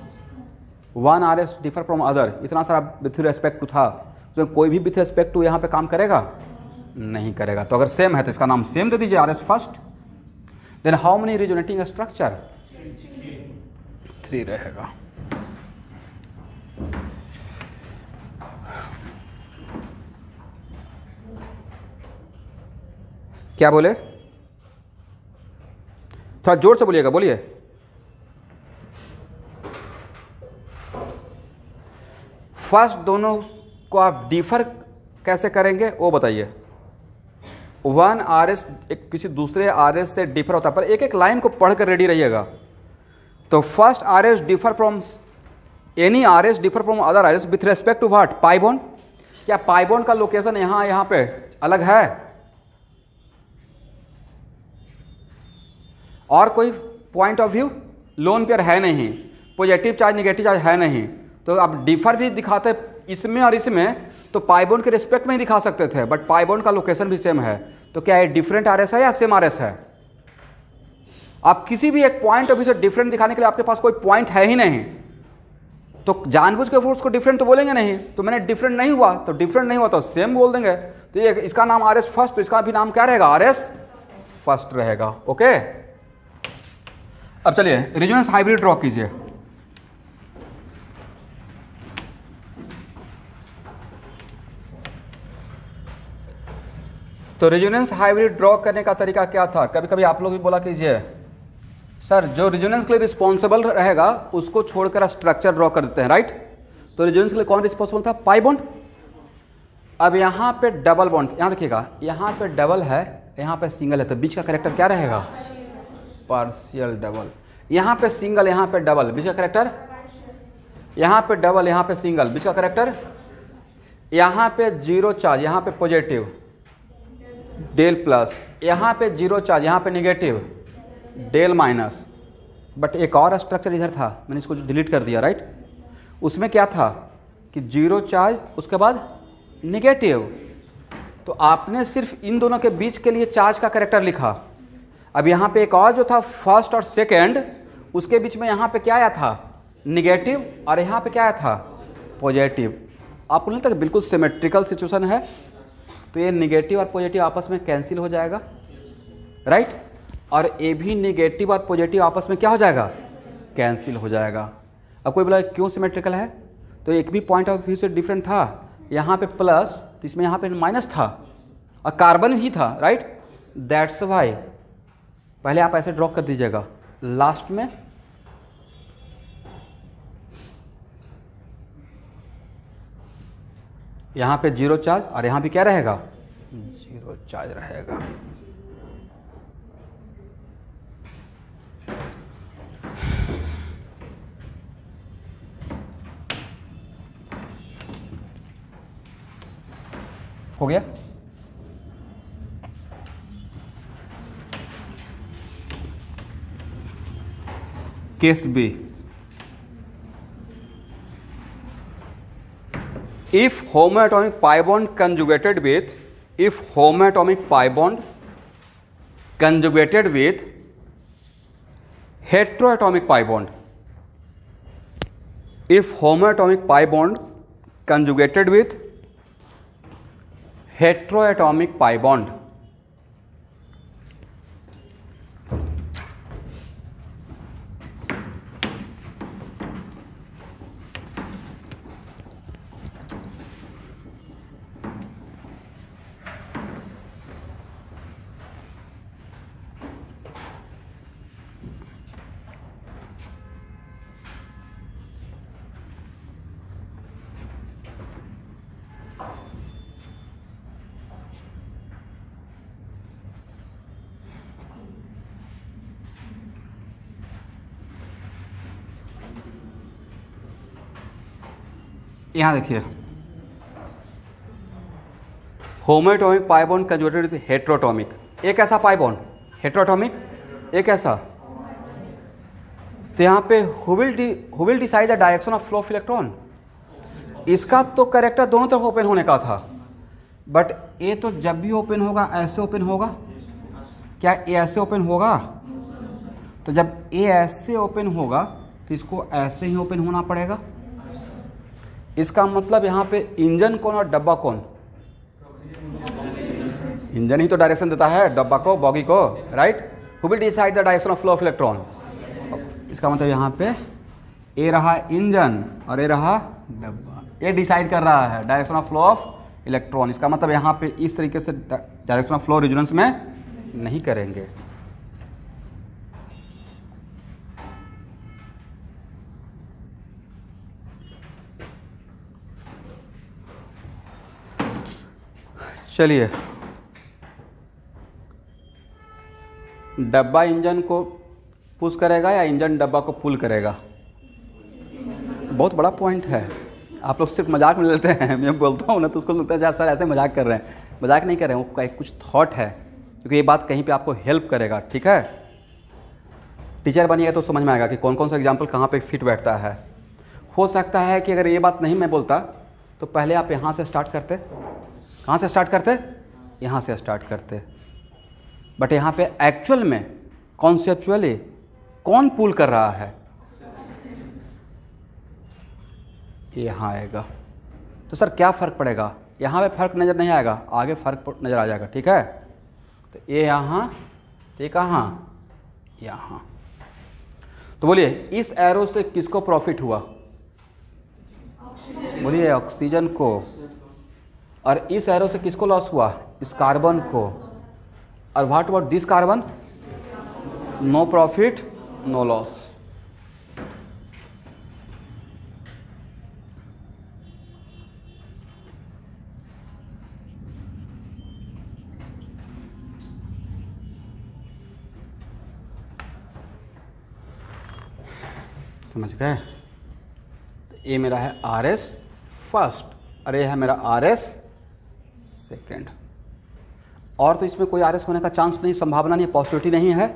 One RS differ from other, इतना सारा विथ रेस्पेक्ट टू था, तो कोई भी विथ रेस्पेक्ट टू यहां पे काम करेगा? नहीं करेगा। तो अगर सेम है तो इसका नाम सेम दे दीजिए, RS first. Then how many resonating structure? 3 रहेगा। क्या बोले? थोड़ा जोर से बोलिएगा, बोलिए। फर्स्ट दोनों को आप डिफर कैसे करेंगे वो बताइए। वन RS एक किसी दूसरे RS से डिफर होता है, पर एक एक लाइन को पढ़कर रेडी रहिएगा। तो first RS differ from any RS differ from other RS with respect to what? Pi bond. क्या पाई बॉन्ड का लोकेशन यहां पे अलग है? और कोई point of view? Lone pair है नहीं, पॉजिटिव चार्ज निगेटिव चार्ज है नहीं, तो आप डिफर भी दिखाते इसमें और इसमें, तो पाई बॉन्ड के रिस्पेक्ट में ही दिखा सकते थे, बट पाई बॉन्ड का लोकेशन भी सेम है। तो क्या ये डिफरेंट RS है या सेम RS है? आप किसी भी एक पॉइंट ऑफ व्यू से डिफरेंट दिखाने के लिए आपके पास कोई पॉइंट है ही नहीं, तो जानबूझ के उसको डिफरेंट तो बोलेंगे नहीं। तो मैंने डिफरेंट नहीं हुआ तो डिफरेंट नहीं हुआ तो सेम बोल देंगे। तो ये इसका नाम RS फर्स्ट, तो इसका भी नाम क्या रहेगा? RS फर्स्ट रहेगा। ओके, अब चलिए रेजोनेंस हाइब्रिड ड्रॉ कीजिए। तो रेजोनेंस हाइब्रिड ड्रॉ करने का तरीका क्या था? कभी कभी आप लोग भी बोला कीजिए सर जो रेजोनेंस के लिए रिस्पॉन्सिबल रहेगा उसको छोड़कर स्ट्रक्चर ड्रॉ कर देते हैं, राइट? तो रेजोनेंस के लिए कौन रिस्पॉन्सिबल था? Pi bond. अब यहाँ पे डबल बॉन्ड, यहाँ देखिएगा, यहाँ पे डबल है, यहाँ पे सिंगल है, तो बीच का कैरेक्टर क्या रहेगा? Partial double. यहाँ पे सिंगल, यहाँ पे डबल, बीच का कैरेक्टर? यहाँ पे डबल, यहाँ पे सिंगल, बीच का कैरेक्टर? यहाँ पे जीरो चार्ज, यहाँ पे पॉजिटिव, डेल प्लस, यहाँ पे जीरो चार्ज, यहाँ पे निगेटिव, डेल माइनस। बट एक और स्ट्रक्चर इधर था, मैंने इसको डिलीट कर दिया, राइट। उसमें क्या था कि जीरो चार्ज, उसके बाद निगेटिव। तो आपने सिर्फ इन दोनों के बीच के लिए चार्ज का कैरेक्टर लिखा। अब यहाँ पे एक और जो था फर्स्ट और सेकेंड, उसके बीच में यहाँ पे क्या आया था, निगेटिव, और यहाँ पे क्या आया था, पॉजिटिव। आपको नहीं लगता कि बिल्कुल सिमेट्रिकल सिचुएशन है। तो ये निगेटिव और पॉजिटिव आपस में कैंसिल हो जाएगा, राइट। और ये भी निगेटिव और पॉजिटिव आपस में क्या हो जाएगा, कैंसिल हो जाएगा। अब कोई बोला क्यों सिमेट्रिकल है, तो एक भी पॉइंट ऑफ व्यू से डिफरेंट था। यहाँ पे प्लस, तो इसमें यहाँ पे माइनस था, और कार्बन ही था, राइट। दैट्स वाई पहले आप ऐसे ड्रॉ कर दीजिएगा, लास्ट में यहाँ पे जीरो चार्ज, और यहाँ भी क्या रहेगा, जीरो चार्ज रहेगा। हो गया। Case B, if homoatomic pi bond conjugated with, if homoatomic pi bond conjugated with heteroatomic pi bond, if homoatomic pi bond conjugated with heteroatomic pi bond, यहां देखिए, होमोएटॉमिक पाई बॉन्ड कंजुगेटेड विद हेटेरोटॉमिक, एक ऐसा पाई बॉन्ड हेटेरोटॉमिक, एक ऐसा। तो यहां पे who will decide the direction of flow of electron. इसका तो कैरेक्टर दोनों तरफ ओपन होने का था, बट ये तो जब भी ओपन होगा ऐसे ओपन होगा। क्या ये ऐसे ओपन होगा? तो जब ये ऐसे ओपन होगा तो इसको ऐसे ही ओपन होना पड़ेगा। इसका मतलब यहाँ पे इंजन कौन और डब्बा कौन? इंजन ही तो डायरेक्शन देता है डब्बा को, बॉगी को, right. Who will decide the direction of flow of electron. इसका मतलब यहाँ पे ए रहा इंजन और ए रहा डब्बा, ये डिसाइड कर रहा है direction of flow of electron. इसका मतलब यहाँ पे इस तरीके से डायरेक्शन ऑफ फ्लो रेजोनेंस में नहीं करेंगे। चलिए, डब्बा इंजन को पुश करेगा या इंजन डब्बा को पुल करेगा? बहुत बड़ा पॉइंट है। आप लोग सिर्फ मजाक में लेते हैं, मैं बोलता हूँ ना तो उसको लगता है सर ऐसे मजाक कर रहे हैं। मजाक नहीं कर रहे हैं, वो एक कुछ थॉट है, क्योंकि ये बात कहीं पे आपको हेल्प करेगा। ठीक है, टीचर बनिएगा तो समझ में आएगा कि कौन कौन सा एग्जाम्पल कहाँ पे फिट बैठता है। हो सकता है कि अगर ये बात नहीं मैं बोलता तो पहले आप यहाँ से स्टार्ट करते। कहाँ से स्टार्ट करते? यहाँ से स्टार्ट करते। बट यहाँ पे एक्चुअल में कॉन्सेप्चुअली कौन पुल कर रहा है? यहाँ आएगा। तो सर क्या फ़र्क पड़ेगा? यहाँ पे फ़र्क नज़र नहीं आएगा, आगे फ़र्क नज़र आ जाएगा। ठीक है, तो ये यहाँ, ये कहाँ? यहाँ। तो बोलिए इस एरो से किसको प्रॉफिट हुआ? बोलिए ऑक्सीजन को। और इस एरो से किसको लॉस हुआ? इस कार्बन को। और what about this carbon? No profit no loss. समझ गए? तो ये मेरा है RS फर्स्ट और ये है मेरा RS सेकेंड। और तो इसमें कोई RS होने का चांस नहीं, संभावना नहीं, पॉसिबिलिटी नहीं है।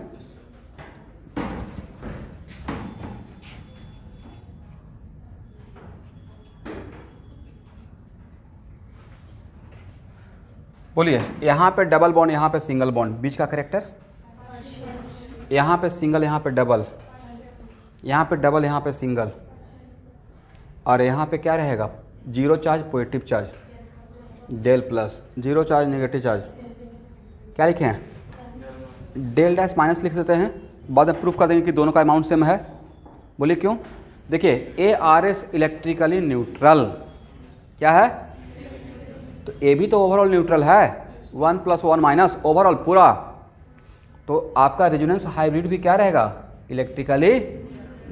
बोलिए, यहाँ पे डबल बॉन्ड, यहाँ पे सिंगल बॉन्ड, बीच का करेक्टर, यहाँ पे सिंगल, यहाँ पे डबल, यहाँ पे डबल, यहाँ पे सिंगल, और यहाँ पे क्या रहेगा, zero charge positive charge, del plus, zero charge negative charge, क्या लिखे हैं, डेल डैश माइनस लिख देते हैं, बाद में प्रूफ कर देंगे कि दोनों का अमाउंट सेम है। बोलिए क्यों, देखिए ARS इलेक्ट्रिकली न्यूट्रल क्या है, तो ए भी तो ओवरऑल न्यूट्रल है, 1 + 1 माइनस ओवरऑल पूरा, तो आपका रेजोनेंस हाइब्रिड भी क्या रहेगा, इलेक्ट्रिकली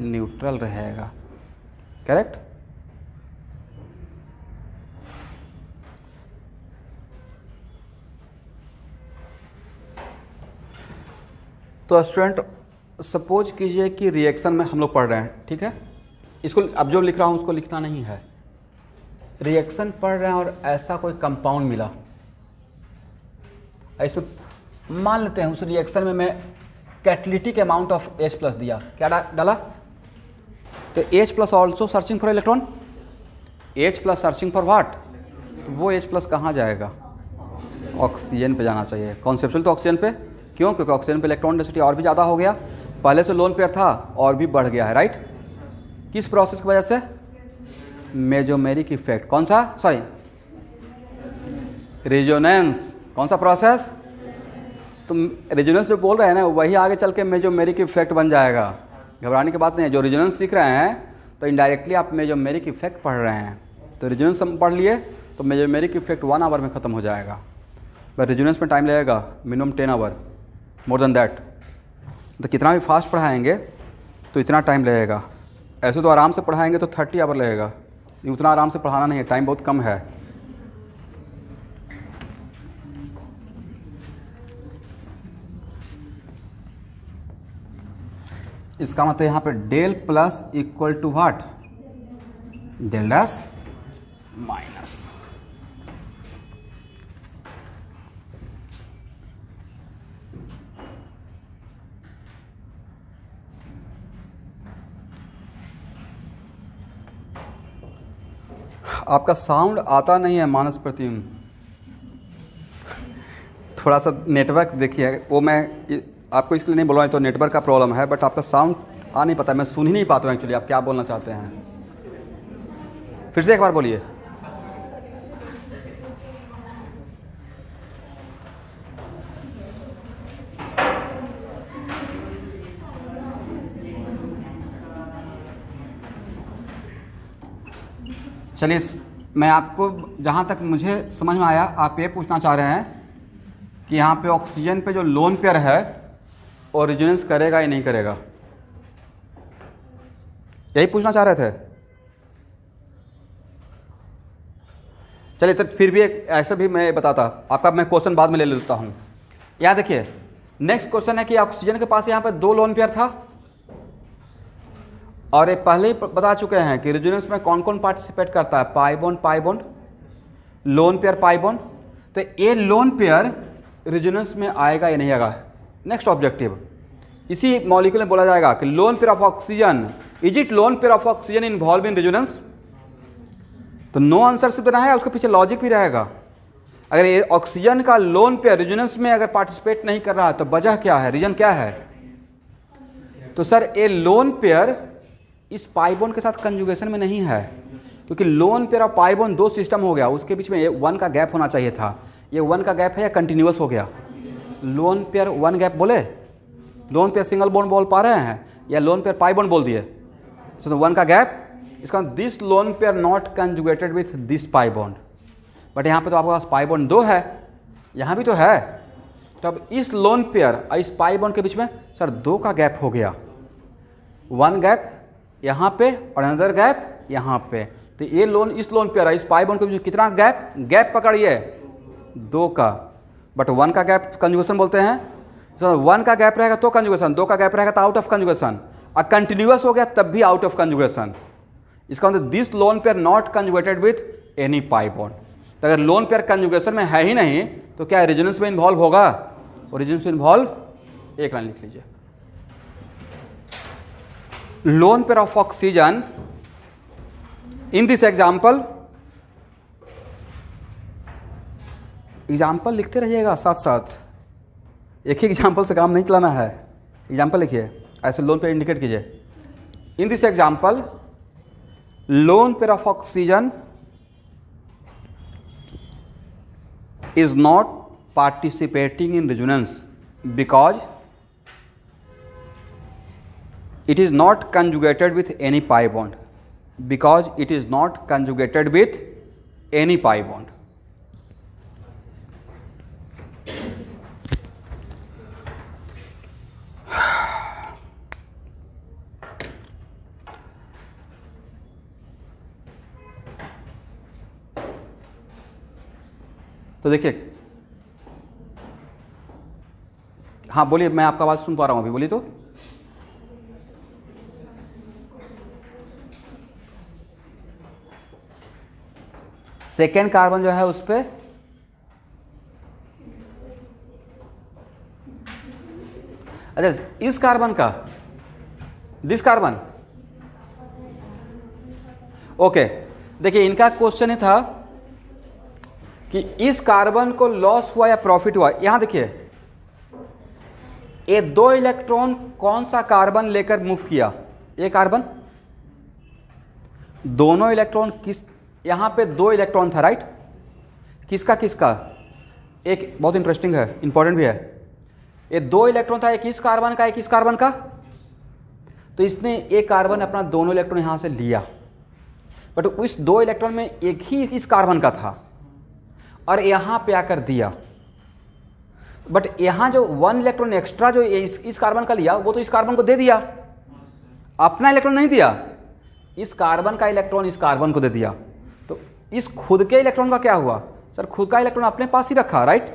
न्यूट्रल रहेगा। करेक्ट। तो स्टूडेंट सपोज कीजिए कि रिएक्शन में हम लोग पढ़ रहे हैं, ठीक है, इसको अब जो लिख रहा हूं उसको लिखना नहीं है, रिएक्शन पढ़ रहे हैं और ऐसा कोई कंपाउंड मिला, इसमें मान लेते हैं उस रिएक्शन में मैं कैटालिटिक अमाउंट ऑफ H+ दिया, क्या डाला, तो H+ also searching for electron, H+ searching for what, तो वो H+ कहाँ जाएगा, ऑक्सीजन पे जाना चाहिए, कॉन्सेप्चुअल तो ऑक्सीजन पे, क्यों, क्योंकि ऑक्सीजन पे इलेक्ट्रॉन डेंसिटी और भी ज़्यादा हो गया, पहले से लोन पेयर था और भी बढ़ गया है, राइट, किस प्रोसेस की वजह से, मेजोमेरिक इफेक्ट, कौन सा, सॉरी रेजोनेंस, कौन सा प्रोसेस, तो रेजोनेंस जो बोल रहे हैं ना वही आगे चल के मेजोमेरिक इफेक्ट बन जाएगा, घबराने की बात नहीं है, जो रेजोनेंस सीख रहे हैं तो इनडायरेक्टली आप मेजोमेरिक इफेक्ट पढ़ रहे हैं, तो रेजोनेंस हम पढ़ लिए तो मेजोमेरिक इफेक्ट 1 आवर में ख़त्म हो जाएगा, बट रेजोनेंस में टाइम लगेगा minimum 10 hour, more than that, तो कितना भी फास्ट पढ़ाएंगे तो इतना टाइम लगेगा, ऐसे तो आराम से पढ़ाएंगे तो 30 आवर लगेगा, उतना आराम से पढ़ाना नहीं है, टाइम बहुत कम है। इसका मतलब यहाँ पे del plus equal to what, del dash minus, आपका साउंड आता नहीं है मानस प्रतिम, थोड़ा सा नेटवर्क देखिए, वो मैं आपको इसके लिए नहीं बोल रहा हूँ, तो नेटवर्क का प्रॉब्लम है, बट आपका साउंड आ नहीं पाता, मैं सुन ही नहीं पाता हूँ एक्चुअली आप क्या बोलना चाहते हैं, फिर से एक बार बोलिए। चलिए, मैं आपको जहाँ तक मुझे समझ में आया आप ये पूछना चाह रहे हैं कि यहाँ पे ऑक्सीजन पे जो लोन पेयर है वो रेजोनेंस करेगा या नहीं करेगा, यही पूछना चाह रहे थे। चलिए, तो फिर भी एक ऐसा भी मैं बताता, आपका मैं क्वेश्चन बाद में ले लेता हूँ। यहाँ देखिए, नेक्स्ट क्वेश्चन है कि ऑक्सीजन के पास यहाँ पे 2 लोन पेयर था, और ये पहले ही बता चुके हैं कि रेजोनेंस में कौन कौन पार्टिसिपेट करता है, पाई बॉन्ड, लोन पेयर पाई बॉन्ड, तो ये लोन पेयर रेजोनेंस में आएगा या नहीं आएगा। नेक्स्ट ऑब्जेक्टिव, इसी मॉलिक्यूल में बोला जाएगा कि lone pair of oxygen, is it lone pair of oxygen involve in resonance, तो नो आंसर सिर्फ देना है, उसके पीछे लॉजिक भी रहेगा। अगर ये ऑक्सीजन का लोन पेयर रेजोनेंस में अगर पार्टिसिपेट नहीं कर रहा है तो वजह क्या है, रीजन क्या है, तो सर ये लोन पेयर इस पाई बॉन्ड के साथ कंजुगेशन में नहीं है, क्योंकि लोन पेयर और पाई बॉन्ड 2 सिस्टम हो गया, उसके बीच में 1 का गैप होना चाहिए था, ये 1 का गैप है या कंटिन्यूअस हो गया, लोन पेयर 1 गैप बोले, लोन पेयर सिंगल बॉन्ड बोल पा रहे हैं या लोन पेयर पाई बॉन्ड बोल दिए, तो 1 का गैप, इसका this lone pair not conjugated with this pi bond, but यहाँ पे तो आपके पास पाई बॉन्ड 2 है, यहाँ भी तो है, तो अब इस लोन पेयर और इस पाई बॉन्ड के बीच में सर 2 का गैप हो गया, 1 गैप यहाँ पे और अनदर गैप यहाँ पे, तो ये लोन इस लोन पेयर इस पाई बॉन्ड के बीच कितना गैप पकड़िए 2 का, बट 1 का गैप कंजुगेशन बोलते हैं, तो 1 का गैप रहेगा तो कंजुगेशन, 2 का गैप रहेगा तो आउट ऑफ कंजुगेशन, और कंटिन्यूअस हो गया तब भी आउट ऑफ कंजुगेशन, इसका मतलब this lone pair not conjugated with any pi bond, तो अगर लोन पेयर कंजुगेशन में है ही नहीं तो क्या रेजोनेंस में इन्वॉल्व होगा, और रेजोनेंस में इन्वॉल्व, एक लाइन लिख लीजिए, lone pair of oxygen in this example, example लिखते रहिएगा साथ साथ, एक ही एग्जाम्पल से काम नहीं चलाना है, एग्जाम्पल लिखिए, ऐसे लोन पेयर इंडिकेट कीजिए। In this example lone pair of oxygen is not participating in resonance because it is not conjugated with any pi bond, because it is not conjugated with any pi bond. तो देखिए, हाँ बोलिए, मैं आपका आवाज सुन पा रहा हूं अभी, बोलिए। तो सेकेंड कार्बन जो है उस पे अच्छा, इस कार्बन का, दिस कार्बन, ओके। देखिए इनका क्वेश्चन ही था कि इस कार्बन को लॉस हुआ या प्रॉफिट हुआ। यहां देखिए, ये 2 इलेक्ट्रॉन कौन सा कार्बन लेकर मूव किया, ये कार्बन, दोनों इलेक्ट्रॉन किस, यहां पे 2 इलेक्ट्रॉन था, राइट, किसका किसका, एक बहुत इंटरेस्टिंग है, इंपॉर्टेंट भी है, ये 2 इलेक्ट्रॉन था, एक इस कार्बन का, एक इस कार्बन का। तो इसने एक कार्बन अपना दोनों इलेक्ट्रॉन यहां से लिया, बट उस 2 इलेक्ट्रॉन में एक ही इस कार्बन का था और यहां पे आकर दिया, बट यहां जो 1 इलेक्ट्रॉन एक्स्ट्रा जो इस कार्बन का लिया, वो तो इस कार्बन को दे दिया, अपना इलेक्ट्रॉन नहीं दिया, इस कार्बन का इलेक्ट्रॉन इस कार्बन को दे दिया। तो इस खुद के इलेक्ट्रॉन का क्या हुआ, सर खुद का इलेक्ट्रॉन अपने पास ही रखा, राइट,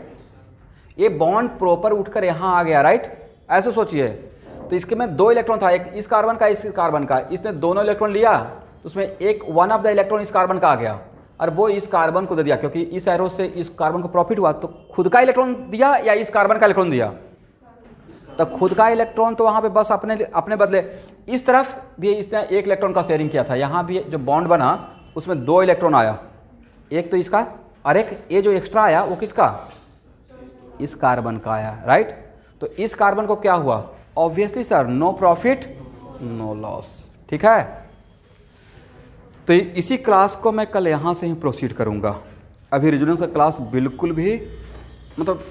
ये बॉन्ड प्रॉपर उठकर यहां आ गया, राइट, ऐसे सोचिए। तो इसके में 2 इलेक्ट्रॉन था, एक इस कार्बन का, इस कार्बन का, इसने दोनों इलेक्ट्रॉन लिया, तो उसमें एक 1 ऑफ द इलेक्ट्रॉन इस कार्बन का आ गया और वो इस कार्बन को दे दिया, क्योंकि इस एरो से इस कार्बन को प्रॉफिट हुआ। तो खुद का इलेक्ट्रॉन दिया या इस कार्बन का इलेक्ट्रॉन दिया, तो खुद का इलेक्ट्रॉन तो वहां पे बस अपने बदले। इस तरफ भी इसने 1 इलेक्ट्रॉन का शेयरिंग किया था, यहां भी जो बॉन्ड बना उसमें 2 इलेक्ट्रॉन आया, एक तो इसका और एक ये जो एक्स्ट्रा आया वो किसका, इस कार्बन का आया, राइट। तो इस कार्बन को क्या हुआ, obviously sir no profit no loss, ठीक है। तो इसी क्लास को मैं कल यहाँ से ही प्रोसीड करूँगा। अभी रेजोनेंस का क्लास बिल्कुल भी मतलब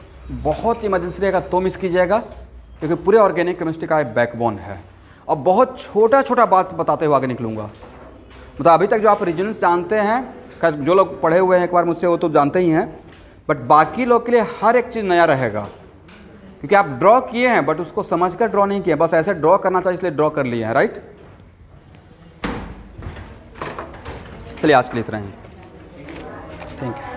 बहुत इमरजेंसी रहेगा तो मिस कीजिएगा, क्योंकि पूरे ऑर्गेनिक केमिस्ट्री का एक बैकबोन है और बहुत छोटा छोटा बात बताते हुए आगे निकलूँगा। मतलब अभी तक जो आप रेजोनेंस जानते हैं, जो लोग पढ़े हुए हैं एक बार मुझसे वो तो जानते ही हैं, बट बाकी लोग के लिए हर एक चीज़ नया रहेगा, क्योंकि आप ड्रॉ किए हैं बट उसको समझकर ड्रॉ नहीं किए, बस ऐसे ड्रॉ करना चाहिए इसलिए ड्रॉ कर लिए हैं, राइट। चलिए आज के लिए इतना ही, थैंक यू।